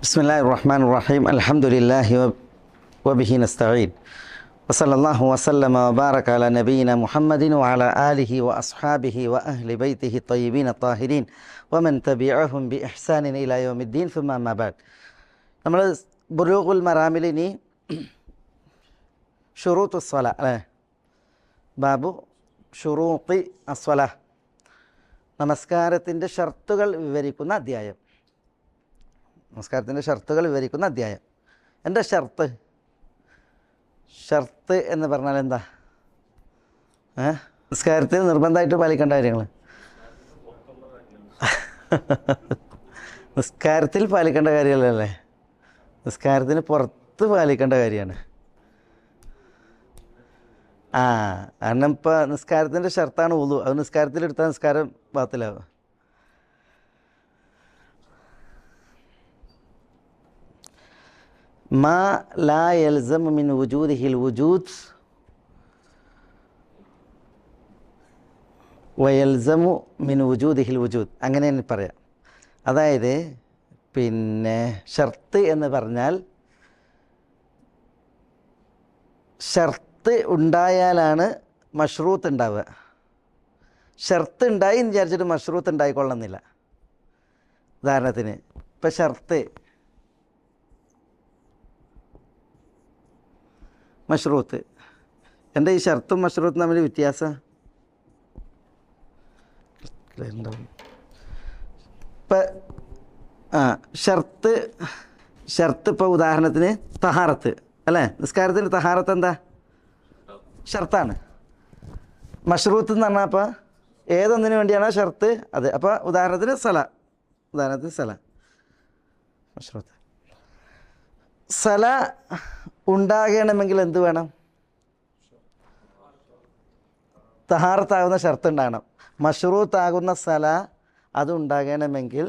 بسم الله الرحمن الرحيم الحمد لله وبه نستعين وصلى الله وسلم وبارك على نبينا محمد وعلى آله وأصحابه وأهل بيته الطيبين الطاهرين ومن تبعهم بإحسان إلى يوم الدين ثم ما بعد നമ്മൾ ബുലൂഗുൽ മറാമിൽ ഇനി ഷുറൂത്ത് സ്വല അല്ലേ ബാബു ഷുറൂത്തി അസ്വല നമസ്കാരത്തിൻ്റെ ഷർത്തുകൾ വിവരിക്കുന്ന അധ്യായം. നമസ്കാരത്തിൻ്റെ ഷർത്തുകൾ വിവരിക്കുന്ന അധ്യായം. എന്താ ഷർത്ത്? ഷർത്ത് എന്ന് പറഞ്ഞാൽ എന്താ? നമസ്കാരത്തിൽ നിർബന്ധമായിട്ട് പാലിക്കേണ്ട കാര്യങ്ങൾ, നിസ്കാരത്തിൽ പാലിക്കേണ്ട കാര്യമല്ലല്ലേ, നിസ്കാരത്തിന് പുറത്ത് പാലിക്കേണ്ട കാര്യമാണ്. കാരണം ഇപ്പോൾ നിസ്കാരത്തിൻ്റെ ഷർത്താണ് ഉളു, അത് നിസ്കാരത്തിലെടുത്താൽ നിസ്കാരം ബാത്തിലാവും. മാ ലാ യൽസമു മിൻ വുജൂദിഹിൽ വുജൂദ് വയൽസമു മിൻ വുജൂദിഹിൽ വുജൂദ്, അങ്ങനെ തന്നെ പറയാം. അതായത് പിന്നെ ഷർത്ത് എന്ന് പറഞ്ഞാൽ ഷർത്ത് ഉണ്ടായാലാണ് മഷ്റൂത്ത് ഉണ്ടാവുക. ഷർത്ത് ഉണ്ടായി എന്ന് വിചാരിച്ചിട്ട് മഷ്റൂത്ത് ഉണ്ടായിക്കൊള്ളുന്നില്ല. ഉദാഹരണത്തിന് ഇപ്പം ഷർത്ത് മഷ്റൂത്ത്, എൻ്റെ ഈ ഷർത്തും മഷ്റൂത്തും തമ്മിൽ വ്യത്യാസം ഇപ്പം ഷർത്ത് ഇപ്പോൾ ഉദാഹരണത്തിന് തഹാറത്ത് അല്ലേ, നിസ്കാരത്തിന് തഹാറത്ത് എന്താ? ഷർത്താണ്. മഷ്റൂത്ത് എന്ന് പറഞ്ഞാൽ അപ്പോൾ ഏതൊന്നിനു വേണ്ടിയാണോ ഷർത്ത് അത്. അപ്പോൾ ഉദാഹരണത്തിന് സല മഷ്റൂത്ത്. സല ഉണ്ടാകണമെങ്കിൽ എന്ത് വേണം? തഹാറത്താകുന്ന ഷർത്ത് ഉണ്ടാകണം. മഷ്റൂത്താകുന്ന സല അത് ഉണ്ടാകണമെങ്കിൽ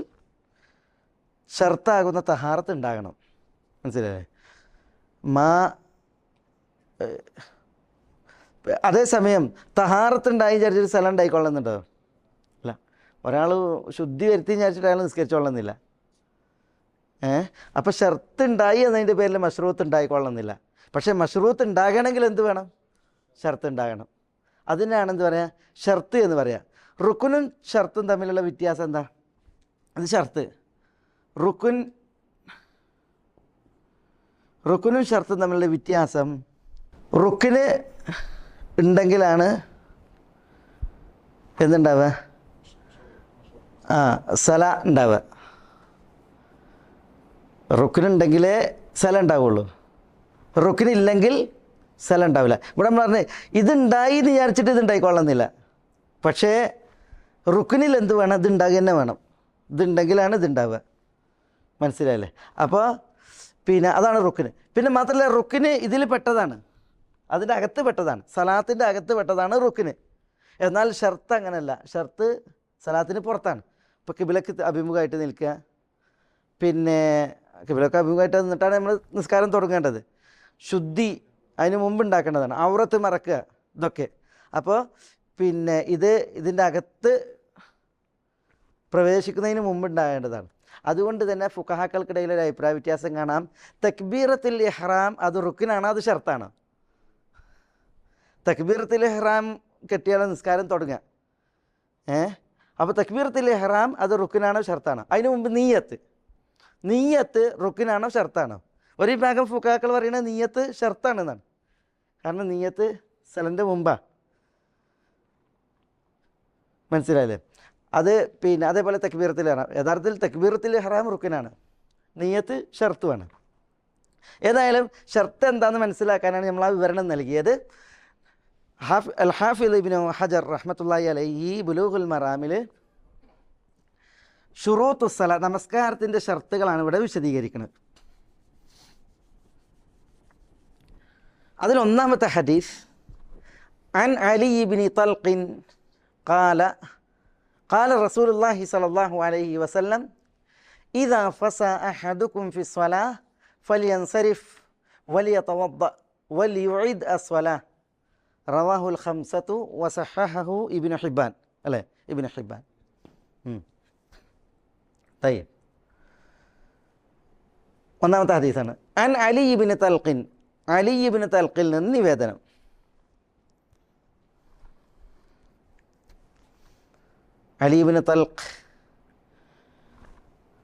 ഷർത്താകുന്ന തഹാറത്ത് ഉണ്ടാകണം. മനസ്സിലായേ? അതേസമയം തഹാറത്ത് ഉണ്ടായി വിചാരിച്ചൊരു സ്ഥലം ഉണ്ടായിക്കൊള്ളുന്നുണ്ടോ? അല്ല. ഒരാൾ ശുദ്ധി വരുത്തി വിചാരിച്ചിട്ട് അയാൾ നിസ്കരിച്ചോളുന്നില്ല. അപ്പോൾ ഷർത്ത് ഉണ്ടായി എന്നതിൻ്റെ പേരിൽ മഷ്റൂത്ത് ഉണ്ടായിക്കൊള്ളുന്നില്ല. പക്ഷേ മഷ്റൂത്ത് ഉണ്ടാകണമെങ്കിൽ എന്ത് വേണം? ഷർത്ത് ഉണ്ടാകണം. അതിനാണ് എന്ത് പറയുക? ഷർത്ത് എന്ന് പറയുക. റുക്കുനും ഷർത്തും തമ്മിലുള്ള വ്യത്യാസം എന്താ? അത് ഷർത്ത്. റുക്കുനും ഷർത്തും തമ്മിലുള്ള വ്യത്യാസം, റുക്കിന് ഉണ്ടെങ്കിലാണ് എന്തുണ്ടാവുക? സല ഉണ്ടാവുക. റുക്കിനുണ്ടെങ്കിലേ സല ഉണ്ടാവുള്ളൂ, റുക്കിനില്ലെങ്കിൽ സല ഉണ്ടാവില്ല. ഇവിടെ നമ്മൾ പറഞ്ഞത് ഇതുണ്ടായി എന്ന് വിചാരിച്ചിട്ട് ഇതുണ്ടായിക്കൊള്ളുന്നില്ല. പക്ഷേ റുക്കിനിൽ എന്ത് വേണം? ഇതുണ്ടാകുക തന്നെ വേണം. ഇതുണ്ടെങ്കിലാണ് ഇതുണ്ടാവുക. മനസ്സിലായല്ലേ? അപ്പോൾ പിന്നെ അതാണ് റുക്കിന്. പിന്നെ മാത്രമല്ല റുക്കിന് ഇതിൽ പെട്ടതാണ്, അതിൻ്റെ അകത്ത് പെട്ടതാണ്, സലാത്തിൻ്റെ അകത്ത് പെട്ടതാണ് റുക്കിന്. എന്നാൽ ഷർത്ത് അങ്ങനെയല്ല. ഷർത്ത് സലാത്തിന് പുറത്താണ്. ഇപ്പോൾ കിബിലക്ക് അഭിമുഖമായിട്ട് നിൽക്കുക, പിന്നെ കിബിലക്ക് അഭിമുഖമായിട്ട് നിന്നിട്ടാണ് നമ്മൾ നിസ്കാരം തുടങ്ങേണ്ടത്. ശുദ്ധി അതിന് മുമ്പ് ഉണ്ടാക്കേണ്ടതാണ്. ഔറത്ത് മറക്കുക, ഇതൊക്കെ. അപ്പോൾ പിന്നെ ഇതിൻ്റെ അകത്ത് പ്രവേശിക്കുന്നതിന് മുമ്പ് ഉണ്ടാകേണ്ടതാണ്. അതുകൊണ്ട് തന്നെ ഫുഖഹാക്കൾക്കിടയിൽ ഒരു അഭിപ്രായ വ്യത്യാസം കാണാം. തക്ബീറത്തുൽ ഇഹ്റാം അത് റുക്കിനാണോ അത് ഷർത്താണ്? തക്ബീറത്തുൽ ഇഹ്റാം കെട്ടിയാണ് നിസ്കാരം തുടങ്ങുക. അപ്പോൾ തക്ബീറത്തുൽ ഇഹ്റാം അത് റുക്കിനാണോ ഷർത്താണ്? അതിന് മുമ്പ് നീയത്ത് റുക്കിനാണോ ഷർത്താണോ? ഒരു വിഭാഗം ഫുഖഹാക്കൾ പറയുന്നത് നീയത്ത് ഷർത്താണെന്നാണ്. കാരണം നീയത്ത് സലൻ്റെ മുമ്പാണ്. മനസ്സിലായില്ലേ? അത് പിന്നെ അതേപോലെ തക്ബീറത്തുൽ ഇഹ്റാം, യഥാർത്ഥത്തിൽ തക്ബീറത്തുൽ ഇഹ്റാം റുക്കിനാണ്, നീയത്ത് ഷർത്തുമാണ്. ഏതായാലും ഷർത്ത് എന്താണെന്ന് മനസ്സിലാക്കാനാണ് നമ്മൾ ആ വിവരണം നൽകിയത്. ഹാഫിദ് ഇബ്നു ഹജർ റഹ്മത്തുള്ളാഹി അലൈഹി ബുലൂഗുൽ മറാമിൽ ഷുറൂത്തു സ്വല നമസ്കാരത്തിൻ്റെ ഷർത്തുകളാണ് ഇവിടെ വിശദീകരിക്കുന്നത്. അതിലൊന്നാമത്തെ ഹദീസ് അൻ അലി ഇബ്നു തൽഖിൻ قال رسول الله صلى الله عليه وسلم إذا فسى أحدكم في الصلاة فلينصرف وليتوضأ وليعيد الصلاة رواه الخمسة وصححه ابن حبان. അല്ലേ? ഇബ്നു ഹിബ്ബാൻ. طيب ഒന്നാമത്തെ ഹദീസാണ്. അൻ അലി ഇബ്നു തൽഖിൻ, അലി ഇബ്നു തൽഖിൽ നിന്ന് നിവേദനം. അലി ഇബ്നു തൽഖ്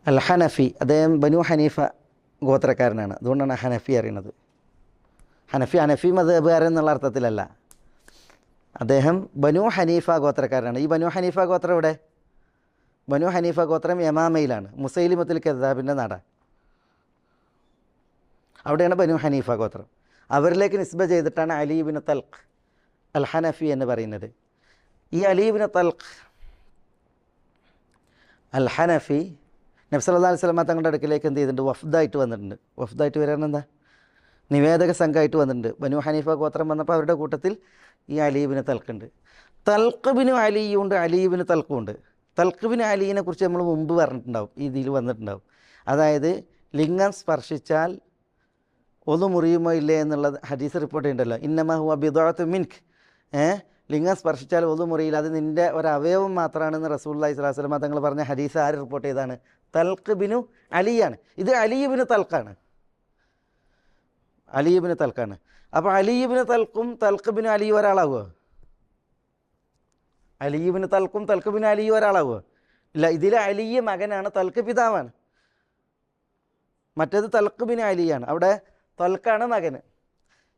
അൽ ഹനഫി, അദ്ദേഹം ബനു ഹനീഫ ഗോത്രക്കാരനാണ്. അതുകൊണ്ടാണ് ഹനഫി അറിയുന്നത്. ഹനഫി മദ്ഹബുകാരൻ എന്നുള്ള അർത്ഥത്തിലല്ല, അദ്ദേഹം ബനു ഹനീഫ ഗോത്രക്കാരനാണ്. ഈ ബനു ഹനീഫ ഗോത്രം ഇവിടെ, ബനു ഹനീഫ ഗോത്രം യമാമയിലാണ്, മുസൈലിമത്തുൽ കദ്ദാബിൻ്റെ നാടാണ്. അവിടെയാണ് ബനു ഹനീഫ ഗോത്രം. അവരിലേക്ക് നിസ്ബ ചെയ്തിട്ടാണ് അലി ഇബ്നു തൽഖ് അൽ ഹനഫി എന്ന് പറയുന്നത്. ഈ അലി ഇബ്നു തൽഖ് അൽ ഹനഫി നബി സല്ലല്ലാഹു അലൈഹി വസല്ലം തങ്ങളുടെ അടുക്കിലേക്ക് എന്ത് ചെയ്തിട്ടുണ്ട്? വഫ്ദായിട്ട് വന്നിട്ടുണ്ട്. വഫ്ദായിട്ട് വരാൻ എന്താ, നിവേദക സംഘമായിട്ട് വന്നിട്ടുണ്ട്. ബനു ഹനീഫ ഗോത്രം വന്നപ്പോൾ അവരുടെ കൂട്ടത്തിൽ ഈ അലി ഇബ്നു തൽഖ് ഉണ്ട്. തൽഖ് ബിനു അലിയും ഉണ്ട്, അലി ഇബ്നു തൽഖും ഉണ്ട്. തൽഖ് ബിനു അലീനെ കുറിച്ച് നമ്മൾ മുമ്പ് പറഞ്ഞിട്ടുണ്ടാവും, ഈ ഇതിൽ വന്നിട്ടുണ്ടാവും. അതായത് ലിംഗം സ്പർശിച്ചാൽ ഒന്നു മുറിയുമോ ഇല്ലേ എന്നുള്ളത് ഹദീസ് റിപ്പോർട്ട് ചെയ്യുന്നുണ്ടല്ലോ. ഇന്നമാ ഹുവ ബിദ്അത്തു മിൻക്, ലിംഗം സ്പർശിച്ചാൽ ഒന്നു മുറിയില്ല, അത് നിൻ്റെ ഒരവയവം മാത്രമാണെന്ന് റസൂലുള്ളാഹി സ്വല്ലല്ലാഹു അലൈഹി വസല്ലം തങ്ങൾ പറഞ്ഞ ഹദീസ് ആര് റിപ്പോർട്ട് ചെയ്താണ്? തൽഖ് ബിനു അലിയാണ്. ഇത് അലി ഇബ്നു തൽഖാണ്, അലി ഇബ്നു തൽഖാണ്. അപ്പോൾ അലി ഇബ്നു തൽഖും തൽഖ് ബിനു അലിയും ഒരാളാവുമോ? അലി ഇബ്നു തൽഖും തൽഖ് ബിനു അലിയും ഒരാളാവുമോ? ഇല്ല. ഇതിൽ അലി മകനാണ്, തൽഖ് പിതാവാണ്. മറ്റേത് തൽഖ് ബിനു അലിയാണ്, അവിടെ തൽഖാണ് മകന്.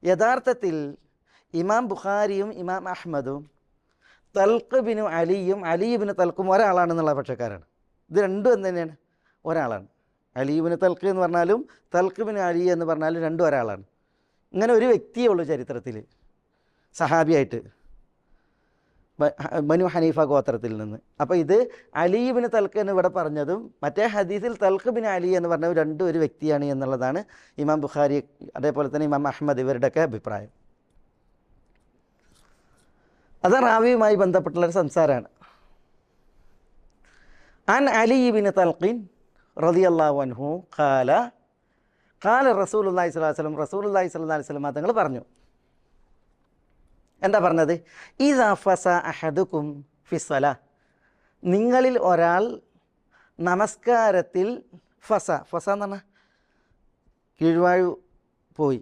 യഥാർത്ഥത്തിൽ ഇമാം ബുഖാരിയും ഇമാം അഹ്മദും തൽഖ് ബിനു അലിയും അലി ഇബ്നു തൽഖും ഒരാളാണെന്നുള്ള പക്ഷക്കാരാണ്. ഇത് രണ്ടും എന്ത് തന്നെയാണ്? ഒരാളാണ്. അലി ഇബ്നു തൽഖ് എന്ന് പറഞ്ഞാലും തൽഖ് ബിനു അലി എന്ന് പറഞ്ഞാലും രണ്ടും ഒരാളാണ്. ഇങ്ങനെ ഒരു വ്യക്തിയേ ഉള്ളൂ ചരിത്രത്തിൽ സഹാബിയായിട്ട് ബനു ഹനീഫ ഗോത്രത്തിൽ നിന്ന്. അപ്പോൾ ഇത് അലി ഇബ്നു തൽഖ് എന്ന് ഇവിടെ പറഞ്ഞതും മറ്റേ ഹദീസിൽ തൽഖ് ബിൻ അലി എന്ന് പറഞ്ഞത് രണ്ടും ഒരു വ്യക്തിയാണ് എന്നുള്ളതാണ് ഇമാം ബുഖാരി അതേപോലെ തന്നെ ഇമാം അഹ്മദ് ഇവരുടെയൊക്കെ അഭിപ്രായം. അത് റാവിയുമായി ബന്ധപ്പെട്ടുള്ളൊരു സംസാരമാണ്. അൻ അലി ഇബ്നു തൽഖിൻ റളിയല്ലാഹു അൻഹു ഖാല റസൂലുള്ളാഹി സ്വല്ലല്ലാഹു അലൈഹി വസല്ലം, റസൂലുള്ളാഹി സ്വല്ലല്ലാഹു അലൈഹി വസല്ലം തങ്ങൾ പറഞ്ഞു. എന്താ പറഞ്ഞത്? ഇദാ ഫസ അഹദുക്കും ഫിസ്സലാ, നിങ്ങളിൽ ഒരാൾ നമസ്കാരത്തിൽ ഫസ എന്ന് പറഞ്ഞാൽ കീഴ്വാഴു പോയി,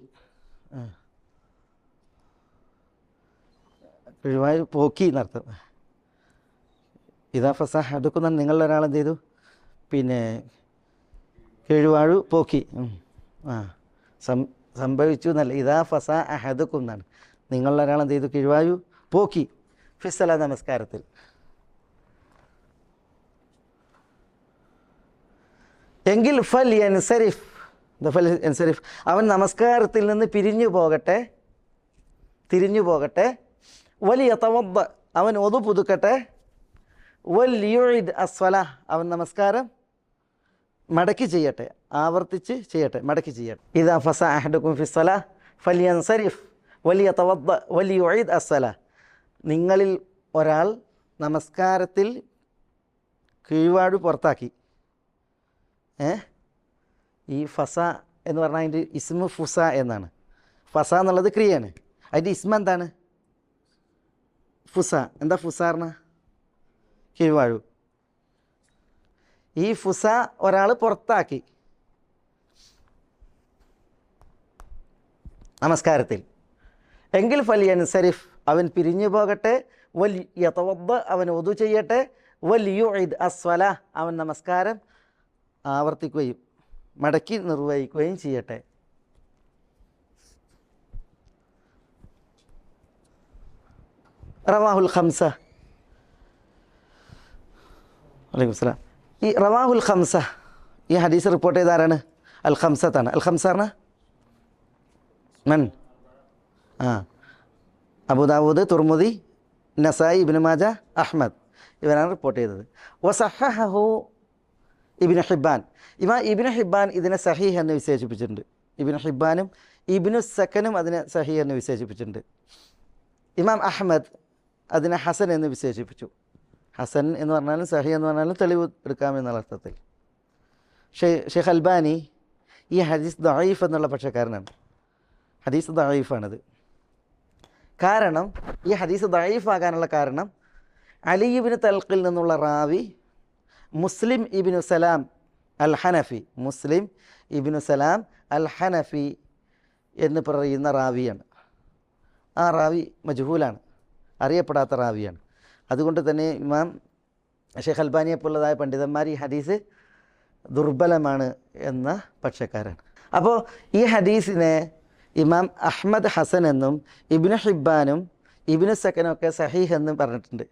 കീഴ്വാഴു പോക്കി എന്നർത്ഥം. ഇദാ ഫസ അഹദുക്കും എന്ന് നിങ്ങളിൽ ഒരാൾ എന്ത് ചെയ്തു? പിന്നെ കീഴ്വാഴു പോക്കി, സംഭവിച്ചു എന്നല്ല, ഇദാ ഫസ അഹദുക്കും എന്നാണ്. നിങ്ങളുടെ ഒരാൾ എന്ത് ചെയ്തു? കീഴ്വായു പോക്കി ഫിസ്സല, നമസ്കാരത്തിൽ. എങ്കിൽ ഫൽ യൻസരിഫ്, അവൻ നമസ്കാരത്തിൽ നിന്ന് തിരിഞ്ഞു പോകട്ടെ. വലിയ തവദ്ദ, അവൻ ഒതു പുതുക്കട്ടെ. വൽയുഇദ് അസ്വല, അവൻ നമസ്കാരം മടക്കി ചെയ്യട്ടെ, ആവർത്തിച്ച് ചെയ്യട്ടെ, മടക്കി ചെയ്യട്ടെ. ഇദാ ഫസ അഹദുക്കും ഫിസ്സല ഫൽയൻസരിഫ് വലിയ തവദ്ദ വലിയുഇദ് അസ്സല, നിങ്ങളിൽ ഒരാൾ നമസ്കാരത്തിൽ കീഴ്വാഴ് പുറത്താക്കി. ഈ ഫസ എന്ന് പറഞ്ഞാൽ അതിൻ്റെ ഇസ്മു ഫുസ എന്നാണ്. ഫസ എന്നുള്ളത് ക്രിയയാണ്, അതിൻ്റെ ഇസ്മ എന്താണ്? ഫുസ. എന്താ ഫുസ പറഞ്ഞാൽ? കീഴ്വാഴു. ഈ ഫുസ ഒരാൾ പുറത്താക്കി നമസ്കാരത്തിൽ. എങ്കിൽ ഫലിയൻസരിഫ്, അവൻ പിരിഞ്ഞു പോകട്ടെ. വലിയതവദ്ദ, അവൻ ഒതു ചെയ്യട്ടെ. വലിയുഇദ് അസ്വല, അവൻ നമസ്കാരം ആവർത്തിക്കുകയും മടക്കി നിർവഹിക്കുകയും ചെയ്യട്ടെ. റവാഹുൽ ഖംസ. വലൈക്കും സലാം. ഈ റവാഹുൽ ഖംസ, ഈ ഹദീസ് റിപ്പോർട്ട് ചെയ്ത ആരാണ്? അൽ ഖംസത്താണ്. അൽ ഖംസ പറഞ്ഞാൽ മൻ? അബൂദാവൂദ്, തുർമുദി, നസായി, ഇബ്നു മാജ, അഹ്മദ്, ഇവരാണ് റിപ്പോർട്ട് ചെയ്തത്. വസഹഹു ഇബ്നു ഹിബ്ബാൻ, ഇബ്നു ഹിബ്ബാൻ ഇതിനെ സഹീഹ് എന്ന് വിശേഷിപ്പിച്ചിട്ടുണ്ട്. ഇബ്നു ഹിബ്ബാനും ഇബ്നു സക്കനും അതിനെ സഹീഹ് എന്ന് വിശേഷിപ്പിച്ചിട്ടുണ്ട്. ഇമാം അഹ്മദ് അതിനെ ഹസൻ എന്ന് വിശേഷിപ്പിച്ചു. ഹസൻ എന്ന് പറഞ്ഞാലും സഹീഹ് എന്ന് പറഞ്ഞാലും തെളിവ് എടുക്കാമെന്നുള്ള അർത്ഥത്തിൽ. ഷെയ്ഖ് അൽബാനി ഈ ഹദീസ് ദഈഫ് എന്നുള്ള പക്ഷക്കാരനാണ്. ഹദീസ് ദഈഫാണത്. കാരണം ഈ ഹദീസ് ദഈഫാകാനുള്ള കാരണം അലി ഇബ്നു തൽഖിൽ നിന്നുള്ള റാവി മുസ്ലിം ഇബ്നു സലാം അൽ ഹനഫി, മുസ്ലിം ഇബ്നു സലാം അൽ ഹനഫി എന്ന് പറയുന്ന റാവിയാണ്. ആ റാവി മജ്ഹൂലാണ്, അറിയപ്പെടാത്ത റാവിയാണ്. അതുകൊണ്ട് തന്നെ ഇമാം ഷെയ്ഖ് അൽബാനിയെ പോലുള്ളതായ പണ്ഡിതന്മാർ ഈ ഹദീസ് ദുർബലമാണ് എന്ന പക്ഷക്കാരാണ്. അപ്പോൾ ഈ ഹദീസിനെ ഇമാം അഹ്മദ് ഹസൻ എന്നും ഇബ്നു ഹിബ്ബാനും ഇബ്നു സക്കനും ഒക്കെ സഹീഹ് എന്നും പറഞ്ഞിട്ടുണ്ട്.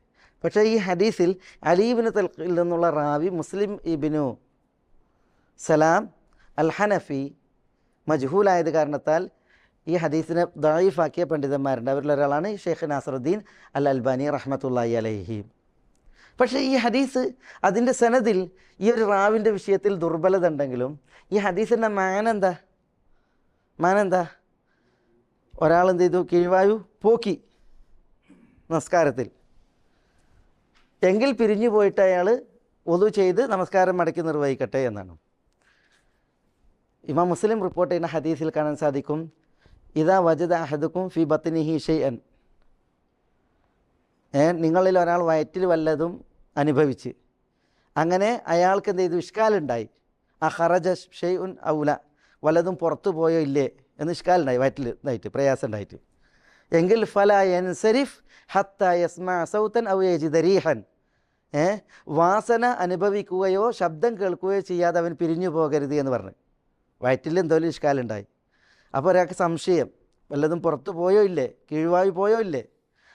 പക്ഷേ ഈ ഹദീസിൽ അലി ഇബ്നു തൽഖിൽ നിന്നുള്ള റാവി മുസ്ലിം ഇബ്നു സലാം അൽ ഹനഫി മജ്ഹൂലായത് കാരണത്താൽ ഈ ഹദീസിനെ ദഈഫാക്കിയ പണ്ഡിതന്മാരുണ്ട്. അവരിലൊരാളാണ് ഷെയ്ഖ് നാസറുദ്ദീൻ അൽ അൽബാനി റഹ്മത്തുള്ളാഹി അലൈഹി. പക്ഷേ ഈ ഹദീസ് അതിൻ്റെ സനദിൽ ഈ ഒരു റാവിൻ്റെ വിഷയത്തിൽ ദുർബലത ഉണ്ടെങ്കിലും ഈ ഹദീസിൻ്റെ മാനെന്താ ഒരാളെന്ത് ചെയ്തു? കീഴ്വായു പോക്കി നമസ്കാരത്തിൽ, എങ്കിൽ പിരിഞ്ഞു പോയിട്ട് അയാൾ വുളു ചെയ്ത് നമസ്കാരം മടക്കി നിർവഹിക്കട്ടെ എന്നാണ്. ഇമാം മുസ്ലിം റിപ്പോർട്ട് ചെയ്യുന്ന ഹദീസിൽ കാണാൻ സാധിക്കും, ഇദാ വജദ അഹദുക്കും ഫി ബത്നിഹി ഷൈഅൻ, നിങ്ങളിൽ ഒരാൾ വയറ്റിൽ വല്ലതും അനുഭവിച്ച് അങ്ങനെ അയാൾക്ക് എന്ത് ചെയ്തു? ഇഷ്കാലുണ്ടായി. ആ ഖറജ ഷൈഉൻ ഔല, വല്ലതും പുറത്തു പോയോ ഇല്ലേ എന്ന് ഇഷ്കാലുണ്ടായി, വയറ്റിൽ ഇതായിട്ട് പ്രയാസം ഉണ്ടായിട്ട്. എങ്കിൽ ഫലാ യൻസരിഫ് ഹത്താ യസ്മഅ സൗതൻ ഔ യജിദ റീഹൻ, വാസന അനുഭവിക്കുകയോ ശബ്ദം കേൾക്കുകയോ ചെയ്യാതെ അവൻ പിരിഞ്ഞു പോകരുത് എന്ന് പറഞ്ഞു. വയറ്റിൽ എന്തോലും ഇഷ്കാലുണ്ടായി. അപ്പോൾ ഒരാൾക്ക് സംശയം, വല്ലതും പുറത്തു പോയോ ഇല്ലേ, കീഴ്വായു പോയോ ഇല്ലേ.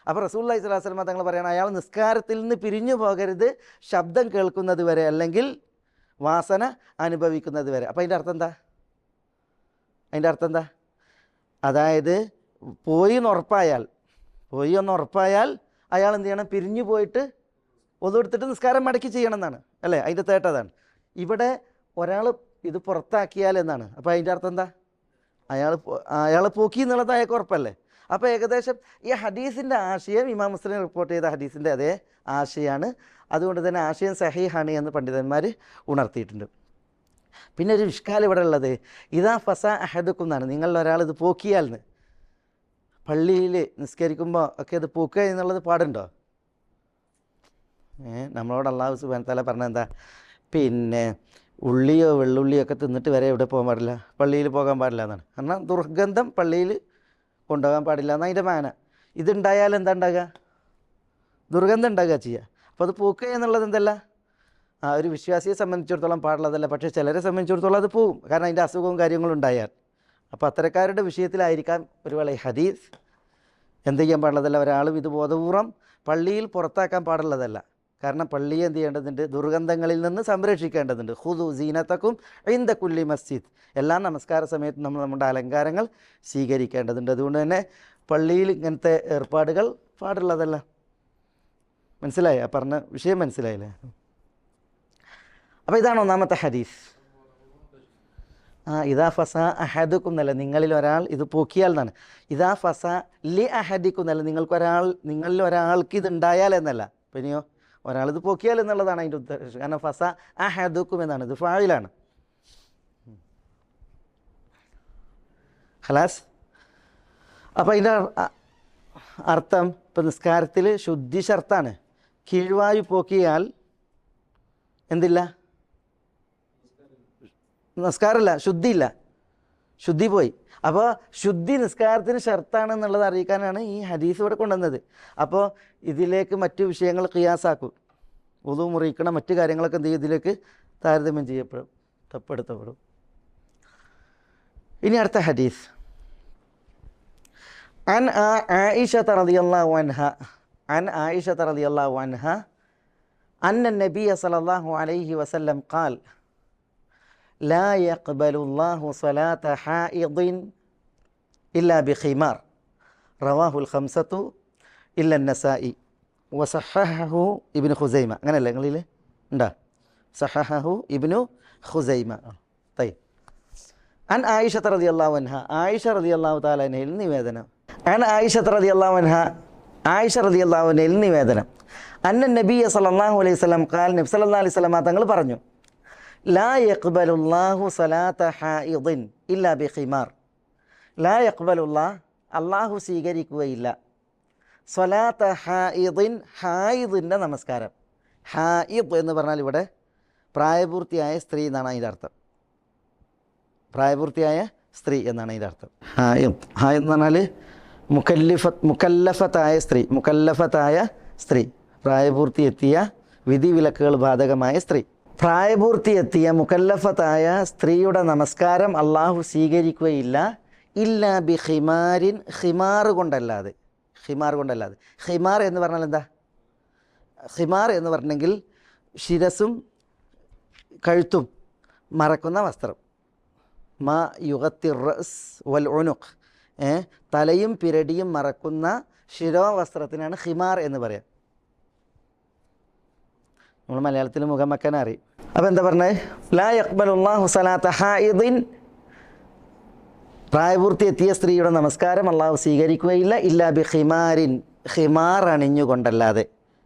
അപ്പോൾ റസൂലുള്ളാഹി സ്വല്ലല്ലാഹു അലൈഹി വസല്ലം തങ്ങൾ പറയണം, അയാൾ നിസ്കാരത്തിൽ നിന്ന് പിരിഞ്ഞു പോകരുത് ശബ്ദം കേൾക്കുന്നത് വരെ, അല്ലെങ്കിൽ വാസന അനുഭവിക്കുന്നത് വരെ. അപ്പോൾ അതിൻ്റെ അർത്ഥം എന്താ? അതായത് പോയി എന്നുറപ്പായാൽ അയാൾ എന്ത് ചെയ്യണം? പിരിഞ്ഞു പോയിട്ട് ഒതു എടുത്തിട്ട് നിസ്കാരം മടക്കി ചെയ്യണം എന്നാണ്, അല്ലേ? അതിൻ്റെ തേട്ടതാണ്. ഇവിടെ ഒരാൾ ഇത് പുറത്താക്കിയാൽ എന്നാണ്. അപ്പോൾ അതിൻ്റെ അർത്ഥം എന്താ? അയാൾ പോക്കി എന്നുള്ളത് അയാൾക്ക് ഉറപ്പല്ലേ? അപ്പോൾ ഏകദേശം ഈ ഹദീസിൻ്റെ ആശയം ഇമാം മുസ്ലിം റിപ്പോർട്ട് ചെയ്ത ഹദീസിൻ്റെ അതേ ആശയമാണ്. അതുകൊണ്ട് തന്നെ ആശയം സഹീഹാണ് എന്ന് പണ്ഡിതന്മാർ ഉണർത്തിയിട്ടുണ്ട്. പിന്നെ ഒരു ഇഷ്കാൽ ഇവിടെ ഉള്ളത്, ഇദാ ഫസ അഹദുക്കും എന്നാണ്. നിങ്ങളിൽ ഒരാൾ ഇത് പോക്കിയാൽ എന്ന്. പള്ളിയിൽ നിസ്കരിക്കുമ്പോൾ ഒക്കെ ഇത് പോക്കുക എന്നുള്ളത് പാടുണ്ടോ? നമ്മളോട് അല്ലാഹു സുബ്ഹാനഹു വ തആല പറഞ്ഞ എന്താ? പിന്നെ ഉള്ളിയോ വെള്ളുള്ളിയോ ഒക്കെ തിന്നിട്ട് വരെ എവിടെ പോകാൻ പാടില്ല, പള്ളിയിൽ പോകാൻ പാടില്ല എന്നാണ്. കാരണം ദുർഗന്ധം പള്ളിയിൽ കൊണ്ടുപോകാൻ പാടില്ല എന്നാണ് അതിൻ്റെ മാന. ഇതുണ്ടായാൽ എന്താ ഉണ്ടാകുക? ദുർഗന്ധം ഉണ്ടാകുക ചെയ്യുക. അപ്പോൾ അത് പോക്കുക എന്നുള്ളത് എന്തല്ല, ഒരു വിശ്വാസിയെ സംബന്ധിച്ചിടത്തോളം പാടുള്ളതല്ല. പക്ഷേ ചിലരെ സംബന്ധിച്ചിടത്തോളം അത് പോകും, കാരണം അതിൻ്റെ അസുഖവും കാര്യങ്ങളും ഉണ്ടായാൽ. അപ്പോൾ അത്തരക്കാരുടെ വിഷയത്തിലായിരിക്കാം ഒരുവേള ഈ ഹദീസ് എന്ത് ചെയ്യാൻ പാടുള്ളതല്ല, ഒരാളും ഇത് ബോധപൂർവം പള്ളിയിൽ പുറത്താക്കാൻ പാടുള്ളതല്ല. കാരണം പള്ളിയെ എന്ത് ചെയ്യേണ്ടതുണ്ട്? ദുർഗന്ധങ്ങളിൽ നിന്ന് സംരക്ഷിക്കേണ്ടതുണ്ട്. ഖുദു സീനത്തക്കും ഇൻദ കുല്ലി മസ്ജിദ്, എല്ലാ നമസ്കാര സമയത്തും നമ്മൾ നമ്മുടെ അലങ്കാരങ്ങൾ സ്വീകരിക്കേണ്ടതുണ്ട്. അതുകൊണ്ട് തന്നെ പള്ളിയിൽ ഇങ്ങനത്തെ ഏർപ്പാടുകൾ പാടുള്ളതല്ല. മനസ്സിലായി? പറഞ്ഞ വിഷയം മനസ്സിലായില്ലേ? അപ്പോൾ ഇതാണ് ഒന്നാമത്തെ ഹദീസ്. ഇദാ ഫസ അഹദുക്കും എന്നല്ല, നിങ്ങളിൽ ഒരാൾ ഇത് പോക്കിയാൽ എന്നാണ്. ഇദാ ഫസ ലി അഹദിക്കും എന്നല്ല, നിങ്ങളിൽ ഒരാൾക്ക് ഇതുണ്ടായാൽ എന്നല്ല. പിന്നെയോ ഒരാളിത് പോക്കിയാൽ എന്നുള്ളതാണ് അതിൻ്റെ ഉദ്ദേശം. കാരണം ഫസ അഹദുക്കും എന്നാണ്, ഇത് ഫായിലാണ്. ഖലാസ്. അപ്പോൾ അതിൻ്റെ അർത്ഥം ഇപ്പം നിസ്കാരത്തിൽ ശുദ്ധി ഷർത്താണ്. കീഴ്വായു പോക്കിയാൽ എന്തില്ല? നിസ്കാരമില്ല, ശുദ്ധിയില്ല, ശുദ്ധി പോയി. അപ്പോൾ ശുദ്ധി നിസ്കാരത്തിന് ഷർത്താണെന്നുള്ളത് അറിയിക്കാനാണ് ഈ ഹദീസ് ഇവിടെ കൊണ്ടുവന്നത്. അപ്പോൾ ഇതിലേക്ക് മറ്റു വിഷയങ്ങൾ ഖിയാസാക്കും. വുളു മുറിക്കണ മറ്റു കാര്യങ്ങളൊക്കെ എന്ത് ചെയ്യും? ഇതിലേക്ക് താരതമ്യം ചെയ്യപ്പെടും, തപ്പെടുത്തപ്പെടും. ഇനി അടുത്ത ഹദീസ്. عن عائشة رضي الله عنها أن النبي صلى الله عليه وسلم قال لا يقبل الله صلاة حائض إلا بخمار رواه الخمسة إلا النسائي وصححه ابن خزيمة. അങ്ങനെയല്ലേ നിങ്ങളിൽ ഉണ്ടാ? صححه ابن خزيمة. طيب. عن عائشة رضي الله عنها, عائشة رضي الله تعالى عنها നിവേദനം. عن عائشة رضي الله عنها, عائشة رضي الله عنها നിവേദനം. أن النبي صلى الله عليه وسلم قال, നബി സല്ലല്ലാഹു അലൈഹി വസല്ലം തങ്ങൾ പറഞ്ഞു, ലാ യഖ്ബലുല്ലാഹു സലാത്ത ഹായിദിൻ ഇല്ലാ ബിഖിമാർ. ലാ യഖ്ബലുല്ലാഹ്, അള്ളാഹു സ്വീകരിക്കുകയില്ല, സ്വലാത്ത ഹായിദിൻ, ഹായിദിൻ്റെ നമസ്കാരം. ഹായിദ് എന്ന് പറഞ്ഞാൽ ഇവിടെ പ്രായപൂർത്തിയായ സ്ത്രീ എന്നാണ് അതിൻ്റെ അർത്ഥം. പ്രായപൂർത്തിയായ സ്ത്രീ എന്നാണ് അതിൻ്റെ അർത്ഥം. ഹായ് എന്ന് പറഞ്ഞാൽ മുക്കല്ലഫത്തായ സ്ത്രീ, പ്രായപൂർത്തി എത്തിയ വിധിവിലക്കുകൾ ബാധകമായ സ്ത്രീ. പ്രായപൂർത്തി എത്തിയ മുക്കല്ലഫത്തായ സ്ത്രീയുടെ നമസ്കാരം അള്ളാഹു സ്വീകരിക്കുകയില്ല ഇല്ല ബി ഖിമാരിൻ, ഖിമാർ കൊണ്ടല്ലാതെ. ഖിമാർ എന്ന് പറഞ്ഞാൽ എന്താ? ഖിമാർ എന്ന് പറഞ്ഞെങ്കിൽ ശിരസും കഴുത്തും മറക്കുന്ന വസ്ത്രം. മാ യുഗത്തിർ റസ് വൽ ഉനുഖ്, തലയും പിരടിയും മറക്കുന്ന ശിരോവസ്ത്രത്തിനാണ് ഖിമാർ എന്ന് പറയാം. നമ്മൾ മലയാളത്തിൽ മുഖം വെക്കാൻ അറിയും. അപ്പോൾ എന്താ പറഞ്ഞത്? ലാ യഖ്ബലുല്ലാഹു സലാത്ത ഹായിദിൻ, പ്രായപൂർത്തി എത്തിയ സ്ത്രീയുടെ നമസ്കാരം അള്ളാഹു സ്വീകരിക്കുകയില്ല ഇല്ലാ ബി ഖിമാരിൻ, ഖിമാർ അണിഞ്ഞുകൊണ്ടല്ലാതെ.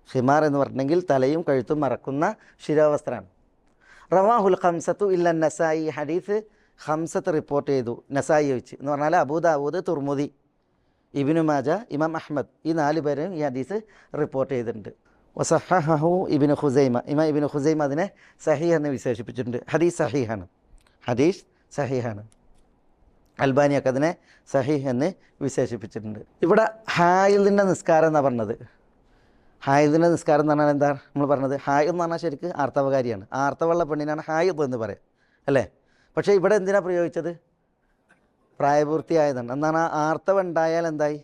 ഖിമാർ എന്ന് പറഞ്ഞെങ്കിൽ തലയും കഴുത്തും മറക്കുന്ന ശിരോവസ്ത്രമാണ്. റവാഹുൽ ഖംസത്തു ഇല്ല നസായി, ഹദീസ് ഖംസത്ത് റിപ്പോർട്ട് ചെയ്തു, നസായി വെച്ച് എന്ന് പറഞ്ഞാൽ അബൂദാവൂദ്, തുർമുദി, ഇബ്നു മാജ, ഇമാം അഹ്മദ്, ഈ 4 പേരും ഈ ഹദീസ് റിപ്പോർട്ട് ചെയ്തിട്ടുണ്ട്. വസഹഹു ഇബ്നു ഖുസൈമ, ഇമാം ഇബ്നു ഖുസൈമ അതിനെ സഹീഹ് എന്ന് വിശേഷിപ്പിച്ചിട്ടുണ്ട്. ഹദീസ് സഹീഹാണ്. അൽബാനിയൊക്കെ അതിനെ സഹീഹ് എന്ന് വിശേഷിപ്പിച്ചിട്ടുണ്ട്. ഇവിടെ ഹായിദിൻ്റെ നിസ്കാരം എന്നാണ് പറഞ്ഞത്. ഹായിദിൻ്റെ നിസ്കാരം എന്ന് പറഞ്ഞാൽ എന്താ നമ്മൾ പറഞ്ഞത്? ഹായിദ് എന്ന് പറഞ്ഞാൽ ശരിക്ക് ആർത്തവകാരിയാണ്. ആർത്തവമുള്ള പെണ്ണിനാണ് ഹായിദ് എന്ന് പറയാം, അല്ലേ? പക്ഷേ ഇവിടെ എന്തിനാണ് പ്രയോഗിച്ചത്? പ്രായപൂർത്തിയായതാണ്. എന്താണ്? ആർത്തവം ഉണ്ടായാൽ എന്തായി?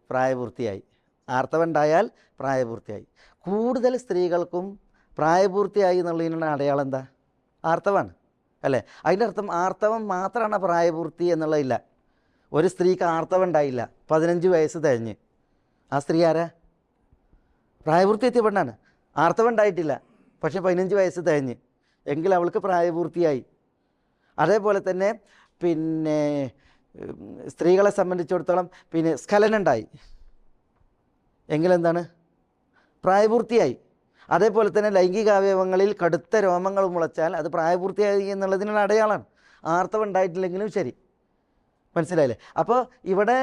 പ്രായപൂർത്തിയായി. ആർത്തവം ഉണ്ടായാൽ പ്രായപൂർത്തിയായി. കൂടുതൽ സ്ത്രീകൾക്കും പ്രായപൂർത്തിയായി എന്നുള്ളതിനുള്ള അടയാളം എന്താ? ആർത്തവമാണ്, അല്ലേ? അതിൻ്റെ അർത്ഥം ആർത്തവം മാത്രമാണ് പ്രായപൂർത്തി എന്നുള്ളതില്ല. ഒരു സ്ത്രീക്ക് ആർത്തവം ഉണ്ടായില്ല, 15 വയസ്സ് കഴിഞ്ഞ്, ആ സ്ത്രീ ആരാ? പ്രായപൂർത്തി എത്തിയ പെണ്ണാണ്. ആർത്തവം ഉണ്ടായിട്ടില്ല, പക്ഷേ 15 വയസ്സ് കഴിഞ്ഞ്, എങ്കിൽ അവൾക്ക് പ്രായപൂർത്തിയായി. അതേപോലെ തന്നെ പിന്നെ സ്ത്രീകളെ സംബന്ധിച്ചിടത്തോളം സ്ഖലനം ഉണ്ടായി, എങ്കിലെന്താണ്? പ്രായപൂർത്തിയായി. അതേപോലെ തന്നെ ലൈംഗികാവയവങ്ങളിൽ കടുത്ത രോമങ്ങൾ മുളച്ചാൽ അത് പ്രായപൂർത്തിയായി എന്നുള്ളതിനുള്ള അടയാളമാണ്. ആർത്തവം ഉണ്ടായിട്ടില്ലെങ്കിലും ശരി, മനസ്സിലായില്ലേ? അപ്പോൾ ഇവിടെ